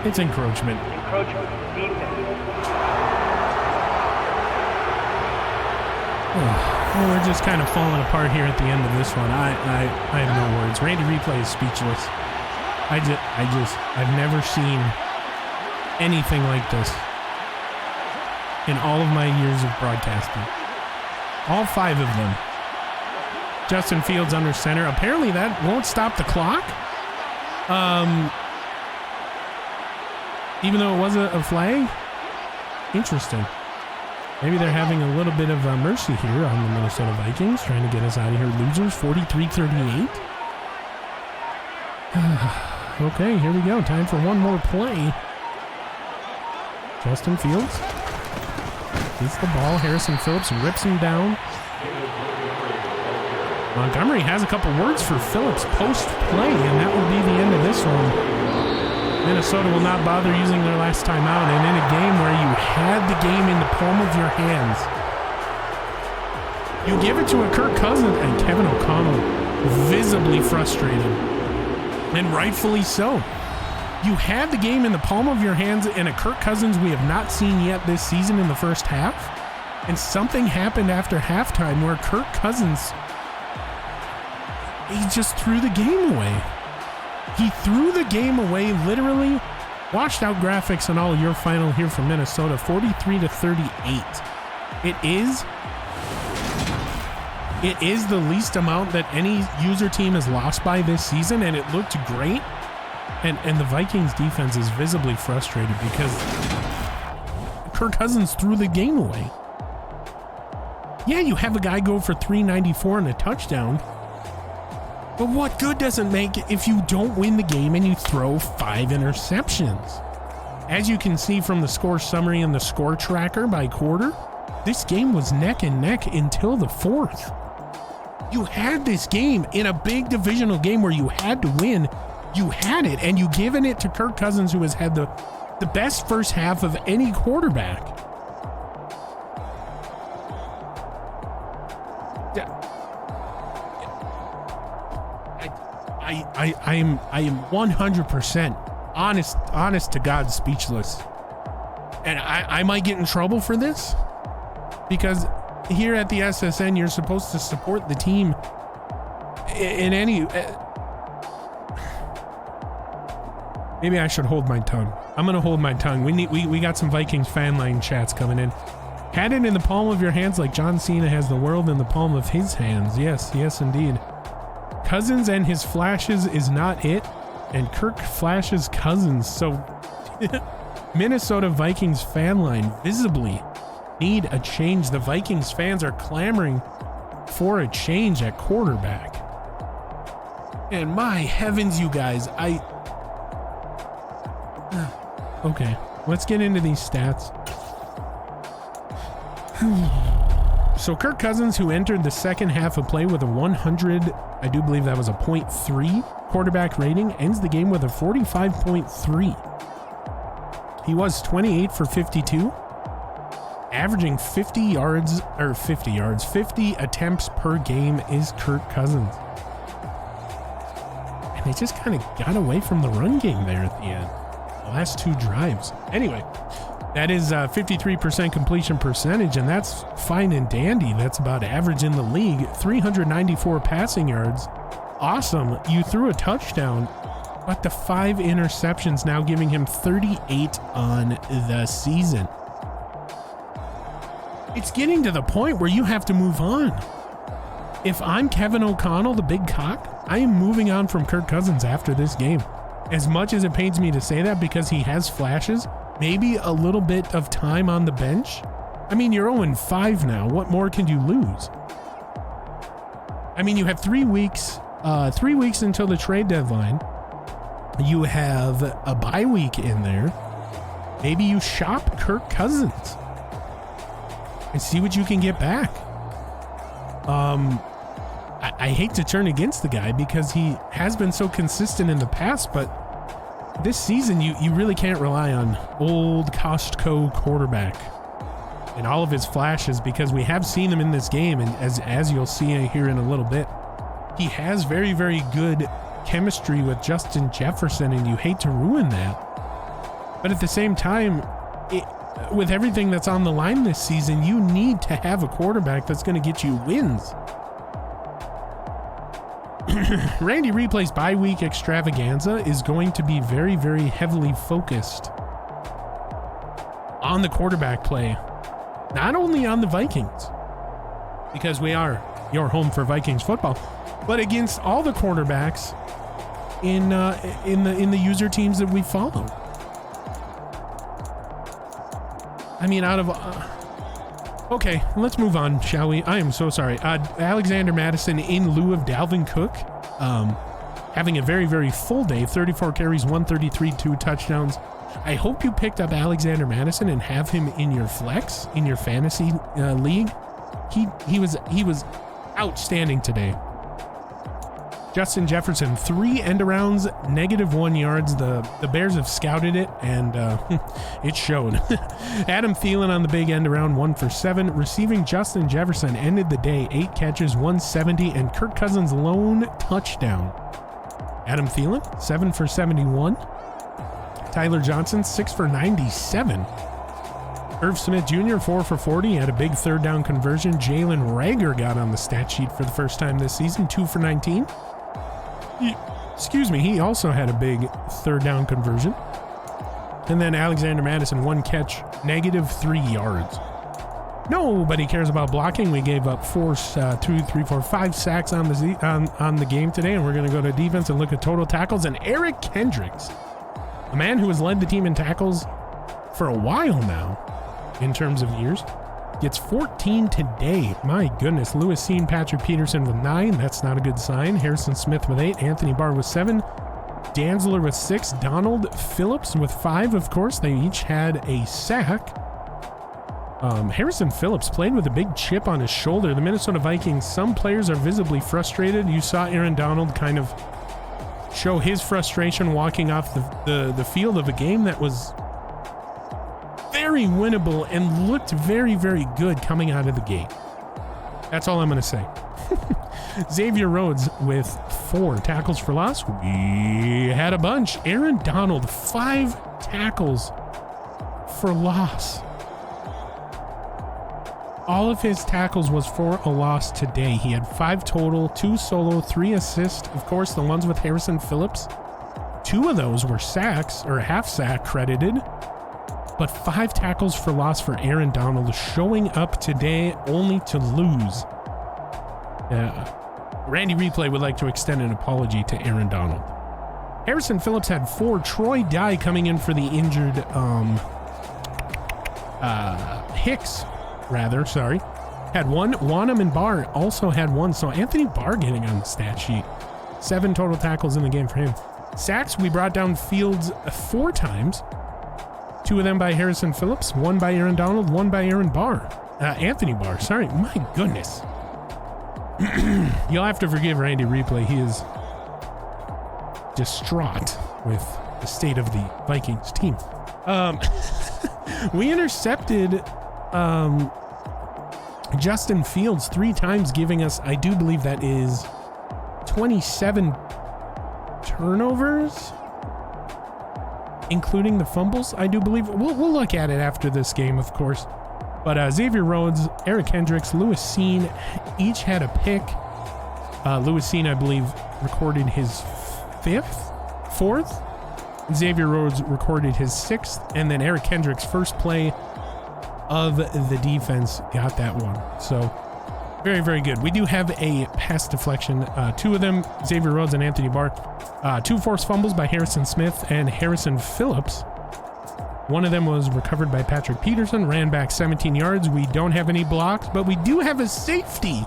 It's encroachment. Encroachment defense. Well, we're just kind of falling apart here at the end of this one. I have no words. Randy Replay is speechless. I've never seen anything like this in all of my years of broadcasting. All 5 of them. Justin Fields under center. Apparently that won't stop the clock. Even though it was a flag? Interesting. Maybe they're having a little bit of mercy here on the Minnesota Vikings, trying to get us out of here. Losers, 43-38. Okay, here we go. Time for one more play. Justin Fields gets the ball. Harrison Phillips rips him down. Montgomery has a couple words for Phillips post-play, and that will be the end of this one. Minnesota will not bother using their last timeout, and in a game where you had the game in the palm of your hands, you give it to a Kirk Cousins, and Kevin O'Connell visibly frustrated, and rightfully so. You had the game in the palm of your hands and a Kirk Cousins we have not seen yet this season in the first half, and something happened after halftime where Kirk Cousins, he just threw the game away. He threw the game away, literally. Washed out graphics and all your final here from Minnesota, 43-38. It is the least amount that any user team has lost by this season, and it looked great. And the Vikings defense is visibly frustrated because Kirk Cousins threw the game away. Yeah, you have a guy go for 394 and a touchdown, but what good does it make if you don't win the game and you throw 5 interceptions? As you can see from the score summary and the score tracker by quarter, this game was neck and neck until the fourth. You had this game in a big divisional game where you had to win. You had it, and you given it to Kirk Cousins, who has had the best first half of any quarterback. I am 100% honest to God speechless, and I might get in trouble for this because here at the SSN you're supposed to support the team in any. Maybe I should hold my tongue. I'm gonna hold my tongue. We got some Vikings fan line chats coming in. Had it in the palm of your hands like John Cena has the world in the palm of his hands. Yes indeed. Cousins and his flashes is not it, and Kirk flashes Cousins. So Minnesota Vikings fan line visibly need a change. The Vikings fans are clamoring for a change at quarterback. And my heavens, you guys, okay, let's get into these stats. So Kirk Cousins, who entered the second half of play with a 100, I do believe that was a 0.3 quarterback rating, ends the game with a 45.3. He was 28 for 52, averaging 50 attempts per game is Kirk Cousins. And they just kind of got away from the run game there at the end. The last 2 drives. Anyway, that is 53% completion percentage, and that's fine and dandy. That's about average in the league. 394 passing yards. Awesome. You threw a touchdown, but the 5 interceptions now giving him 38 on the season. It's getting to the point where you have to move on. If I'm Kevin O'Connell, the big cock, I am moving on from Kirk Cousins after this game. As much as it pains me to say that because he has flashes, maybe a little bit of time on the bench. I mean, you're 0-5 now. What more can you lose? I mean, you have 3 weeks, 3 weeks until the trade deadline. You have a bye week in there. Maybe you shop Kirk Cousins and see what you can get back. I hate to turn against the guy because he has been so consistent in the past, but this season you really can't rely on old Costco quarterback and all of his flashes, because we have seen him in this game, and as you'll see here in a little bit, he has very, very good chemistry with Justin Jefferson, and you hate to ruin that. But at the same time, with everything that's on the line this season, you need to have a quarterback that's going to get you wins. Randy Replay's bye week extravaganza is going to be very, very heavily focused on the quarterback play, not only on the Vikings, because we are your home for Vikings football, but against all the quarterbacks in the user teams that we follow. I mean, out of okay, let's move on, shall we? I am so sorry. Alexander Mattison in lieu of Dalvin Cook, having a very, very full day. 34 carries, 133, 2 touchdowns. I hope you picked up Alexander Mattison and have him in your flex, in your fantasy league. He was outstanding today. Justin Jefferson, 3 end-arounds, -1 yards. The Bears have scouted it, and it showed. Adam Thielen on the big end-around, 1 for 7. Receiving, Justin Jefferson ended the day, 8 catches, 170, and Kirk Cousins' lone touchdown. Adam Thielen, 7 for 71. Tyler Johnson, 6 for 97. Irv Smith Jr., 4 for 40, had a big third down conversion. Jalen Reagor got on the stat sheet for the first time this season, 2 for 19. He also had a big third down conversion. And then Alexander Madison, 1 catch, -3 yards. Nobody cares about blocking. We gave up 5 sacks on the game today, and we're going to go to defense and look at total tackles. And Eric Kendricks, a man who has led the team in tackles for a while now, in terms of years, gets 14 today. My goodness. Lewis Seen, Patrick Peterson with 9. That's not a good sign. Harrison Smith with 8. Anthony Barr with 7. Danzler with 6. Donald Phillips with 5, of course. They each had a sack. Harrison Phillips played with a big chip on his shoulder. The Minnesota Vikings, some players are visibly frustrated. You saw Aaron Donald kind of show his frustration walking off the field of a game that was very winnable and looked very, very good coming out of the gate. That's all I'm going to say. Xavier Rhodes with 4 tackles for loss. We had a bunch. Aaron Donald, 5 tackles for loss. All of his tackles was for a loss today. He had 5 total, 2 solo, 3 assists. Of course, the ones with Harrison Phillips, 2 of those were sacks or half sack credited. But 5 tackles for loss for Aaron Donald, showing up today only to lose. Randy Replay would like to extend an apology to Aaron Donald. Harrison Phillips had 4. Troy Dye coming in for the injured Hicks, had 1. Wanham and Barr also had 1. So Anthony Barr getting on the stat sheet. 7 total tackles in the game for him. Sacks, we brought down Fields 4 times. 2 of them by Harrison Phillips, 1 by Aaron Donald, 1 by Anthony Barr. My goodness. You'll have to forgive Randy Replay. He is distraught with the state of the Vikings team. We intercepted Justin Fields 3 times, giving us, I do believe that is 27 turnovers, including the fumbles, I do believe. We'll look at it after this game, of course. But Xavier Rhodes, Eric Hendricks, Lewis Seen each had a pick. Lewis Seen, I believe, recorded his 4th. Xavier Rhodes recorded his 6th. And then Eric Hendricks, first play of the defense, got that one. So very, very good. We do have a pass deflection. 2 of them, Xavier Rhodes and Anthony Barr. 2 forced fumbles by Harrison Smith and Harrison Phillips. 1 of them was recovered by Patrick Peterson, ran back 17 yards. We don't have any blocks, but we do have a safety.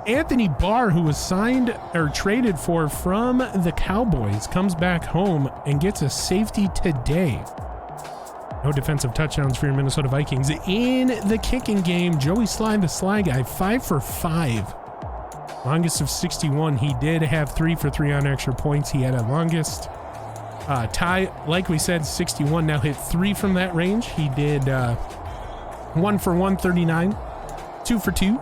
Anthony Barr, who was signed or traded for from the Cowboys, comes back home and gets a safety today. No defensive touchdowns for your Minnesota Vikings. In the kicking game, Joey Sly, the Sly guy, 5 for 5. Longest of 61. He did have 3 for 3 on extra points. He had a longest tie, like we said, 61. Now hit 3 from that range. He did 1 for 1, 39, 2 for 2,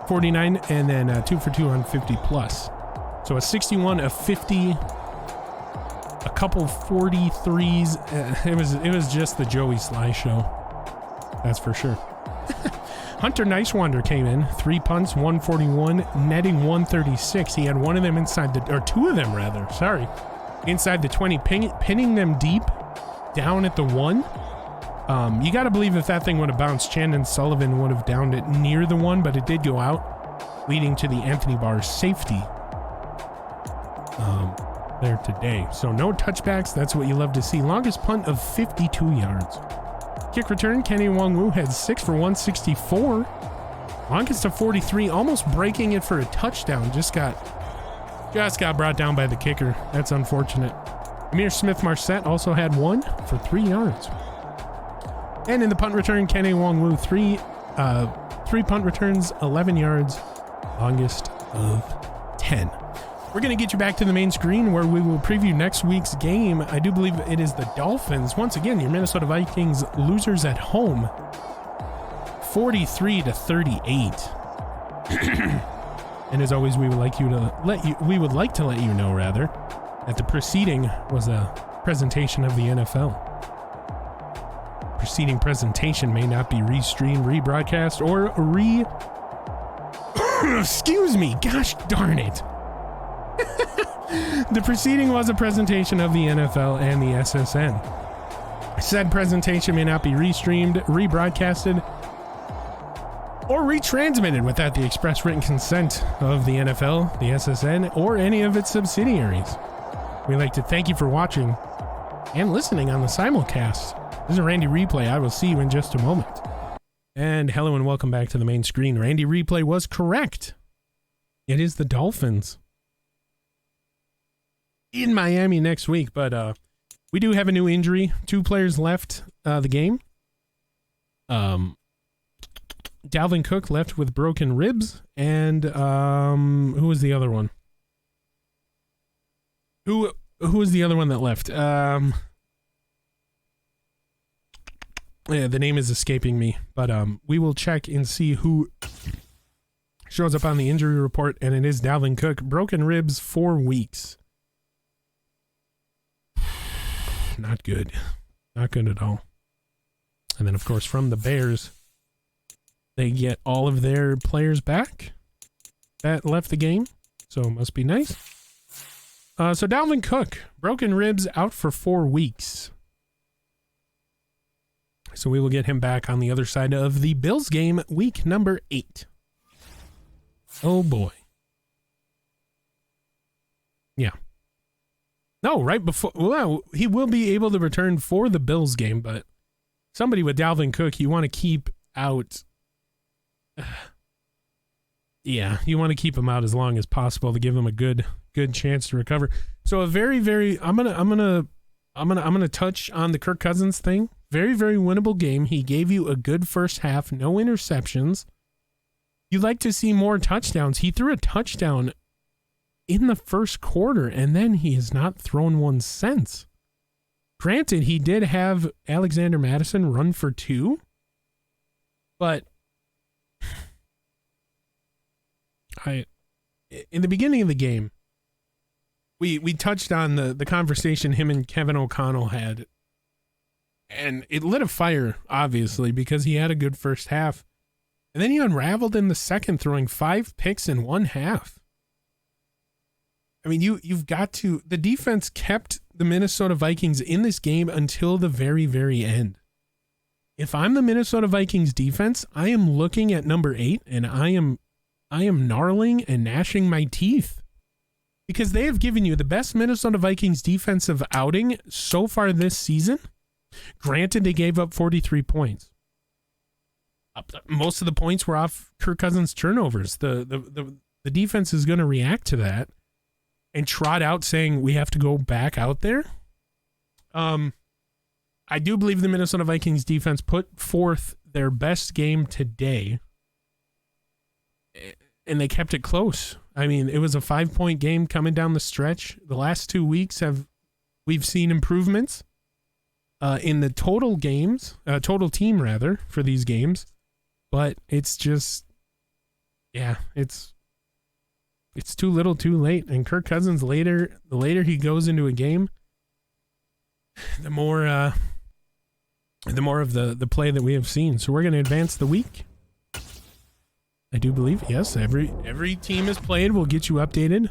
49, and then 2 for 2 on 50 plus. So a 61, a 50, a couple 43s. It was just the Joey Sly show. That's for sure. Hunter Nicewander came in, 3 punts, 141, netting 136. He had 1 of them inside or 2 of them rather, inside the 20, pinning them deep down at the 1. You got to believe if that thing would have bounced, Chandon Sullivan would have downed it near the 1, but it did go out, leading to the Anthony Barr safety there today. So no touchbacks. That's what you love to see. Longest punt of 52 yards. Kick return, Kenny Nwangwu had 6 for 164. Longest of 43, almost breaking it for a touchdown. Just got brought down by the kicker. That's unfortunate. Amir Smith-Marset also had 1 for 3 yards. And in the punt return, Kenny Nwangwu, 3 punt returns, 11 yards. Longest of 10. We're going to get you back to the main screen where we will preview next week's game. I do believe it is the Dolphins. Once again, your Minnesota Vikings losers at home, 43-38. And as always, we would like to let you know rather that the preceding was a presentation of the NFL. Preceding presentation may not be restreamed, rebroadcast, or excuse me, gosh darn it. The preceding was a presentation of the NFL and the SSN. Said presentation may not be restreamed, rebroadcasted, or retransmitted without the express written consent of the NFL, the SSN, or any of its subsidiaries. We'd like to thank you for watching and listening on the simulcast. This is Randy Replay. I will see you in just a moment. And hello and welcome back to the main screen. Randy Replay was correct. It is the Dolphins in Miami next week, but we do have a new injury. 2 players left the game. Dalvin Cook left with broken ribs, and who was the other one? Who was the other one that left? Yeah, the name is escaping me, but we will check and see who shows up on the injury report, and it is Dalvin Cook. Broken ribs, 4 weeks. Not good. Not good at all. And then, of course, from the Bears, they get all of their players back that left the game, so it must be nice. So Dalvin Cook, broken ribs, out for 4 weeks. So we will get him back on the other side of the Bills game, week number 8. Oh boy. Yeah. No, right before, well, he will be able to return for the Bills game, but somebody with Dalvin Cook, you want to keep out. Yeah, you want to keep him out as long as possible to give him a good chance to recover. So a very I'm gonna touch on the Kirk Cousins thing. Very winnable game. He gave you a good first half, no interceptions. You'd like to see more touchdowns. He threw a touchdown in the first quarter, and then he has not thrown one since. Granted, he did have Alexander Madison run for 2, but in the beginning of the game, we touched on the conversation him and Kevin O'Connell had, and it lit a fire, obviously, because he had a good first half, and then he unraveled in the second, throwing 5 picks in one half. I mean, you've got to. The defense kept the Minnesota Vikings in this game until the very end. If I'm the Minnesota Vikings defense, I am looking at number 8, and I am gnarling and gnashing my teeth, because they have given you the best Minnesota Vikings defensive outing so far this season. Granted, they gave up 43 points. Most of the points were off Kirk Cousins' turnovers. The defense is going to react to that and trot out saying we have to go back out there. I do believe the Minnesota Vikings defense put forth their best game today, and they kept it close. I mean, it was a 5-point game coming down the stretch. The last 2 weeks we've seen improvements in the total team for these games, but it's just, yeah, it's too little too late. And Kirk Cousins, the later he goes into a game, the more of the play that we have seen. So we're going to advance the week. I do believe, yes, every team has played. We'll get you updated,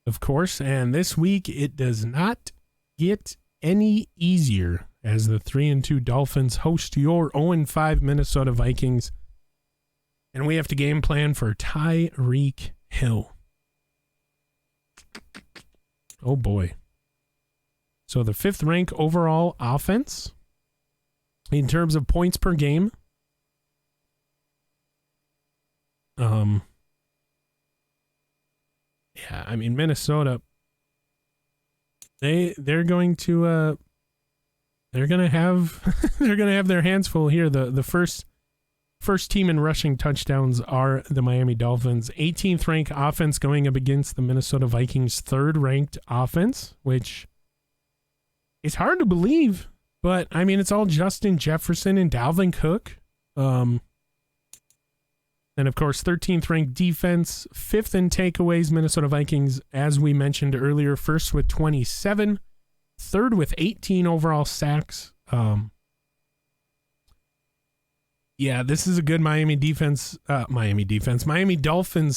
of course. And this week it does not get any easier as the 3-2 Dolphins host your 0-5 Minnesota Vikings. And we have to game plan for Tyreek Hill. Oh boy. So the 5th rank overall offense in terms of points per game. Yeah, I mean, Minnesota, they're going to have they're going to have their hands full here. The first First team in rushing touchdowns are the Miami Dolphins. 18th ranked offense going up against the Minnesota Vikings' 3rd ranked offense, which is hard to believe, but I mean, it's all Justin Jefferson and Dalvin Cook. And of course, 13th ranked defense, 5th in takeaways, Minnesota Vikings, as we mentioned earlier, 1st with 27, 3rd with 18 overall sacks. Yeah, this is a good Miami Dolphins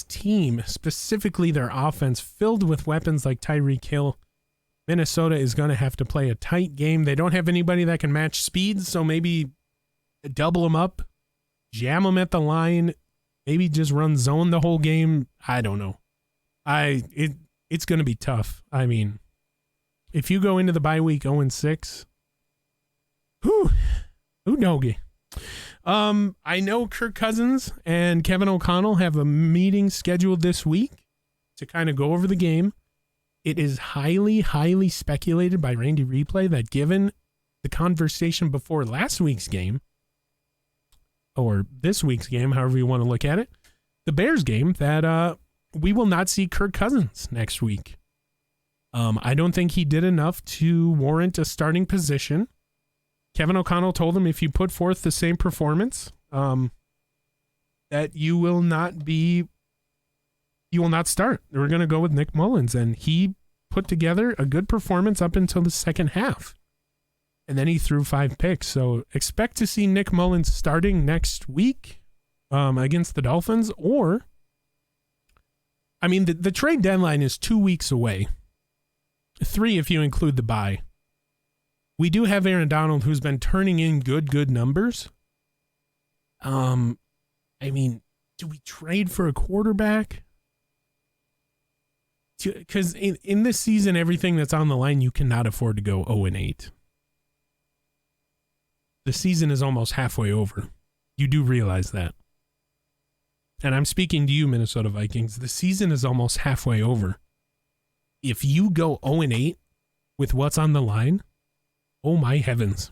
team, specifically their offense, filled with weapons like Tyreek Hill. Minnesota is going to have to play a tight game. They don't have anybody that can match speed, so maybe double them up, jam them at the line, maybe just run zone the whole game. I don't know. It's going to be tough. I mean, if you go into the bye week 0-6, whoo doggy. I know Kirk Cousins and Kevin O'Connell have a meeting scheduled this week to kind of go over the game. It is highly, highly speculated by Randy Replay that given the conversation before last week's game, or this week's game, however you want to look at it, the Bears game, that we will not see Kirk Cousins next week. I don't think he did enough to warrant a starting position. Kevin O'Connell told him if you put forth the same performance, that you will not start. We're going to go with Nick Mullins, and he put together a good performance up until the second half. And then he threw 5 picks. So expect to see Nick Mullins starting next week against the Dolphins, or, I mean, the trade deadline is 2 weeks away. 3 if you include the bye. We do have Aaron Donald, who's been turning in good numbers. I mean, do we trade for a quarterback? Because in this season, everything that's on the line, you cannot afford to go 0-8. The season is almost halfway over. You do realize that. And I'm speaking to you, Minnesota Vikings. The season is almost halfway over. If you go 0-8 with what's on the line, oh my heavens.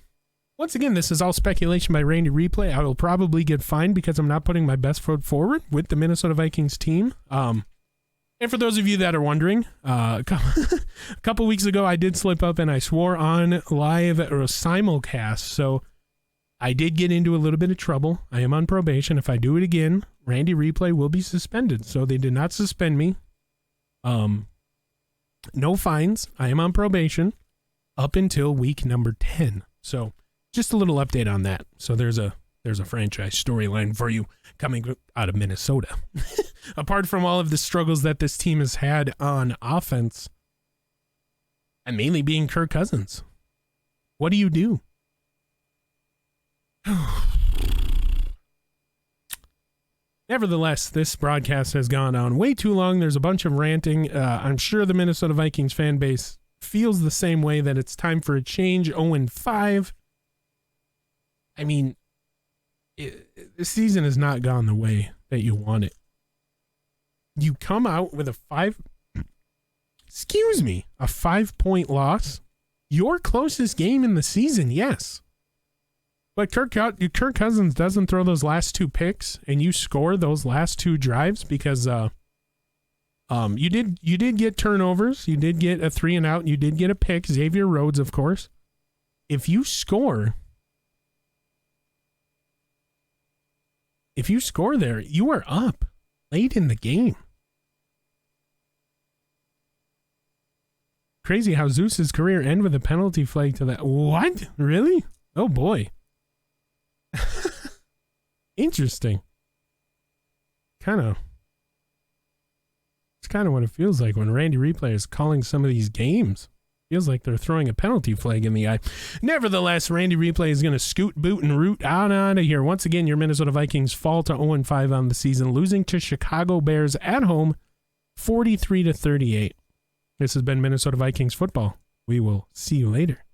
Once again, this is all speculation by Randy Replay. I will probably get fined because I'm not putting my best foot forward with the Minnesota Vikings team. And for those of you that are wondering, a couple weeks ago, I did slip up and I swore on live or a simulcast. So I did get into a little bit of trouble. I am on probation. If I do it again, Randy Replay will be suspended. So they did not suspend me. No fines. I am on probation up until week number 10. So just a little update on that. So there's a franchise storyline for you coming out of Minnesota. Apart from all of the struggles that this team has had on offense, and mainly being Kirk Cousins. What do you do? Nevertheless, this broadcast has gone on way too long. There's a bunch of ranting. I'm sure the Minnesota Vikings fan base feels the same way, that it's time for a change. 0-5. I mean, the season has not gone the way that you want it. You come out with a 5-point loss. Your closest game in the season, yes. But Kirk Cousins doesn't throw those last 2 picks, and you score those last 2 drives because you did get turnovers. You did get a 3-and-out, and you did get a pick. Xavier Rhodes, of course. If you score there, you are up late in the game. Crazy how Zeus's career ended with a penalty flag to that. What? Really? Oh boy. Interesting. It's kind of what it feels like when Randy Replay is calling some of these games. Feels like they're throwing a penalty flag in the eye. Nevertheless, Randy Replay is going to scoot, boot, and root out of here. Once again, your Minnesota Vikings fall to 0-5 on the season, losing to Chicago Bears at home, 43-38. This has been Minnesota Vikings football. We will see you later.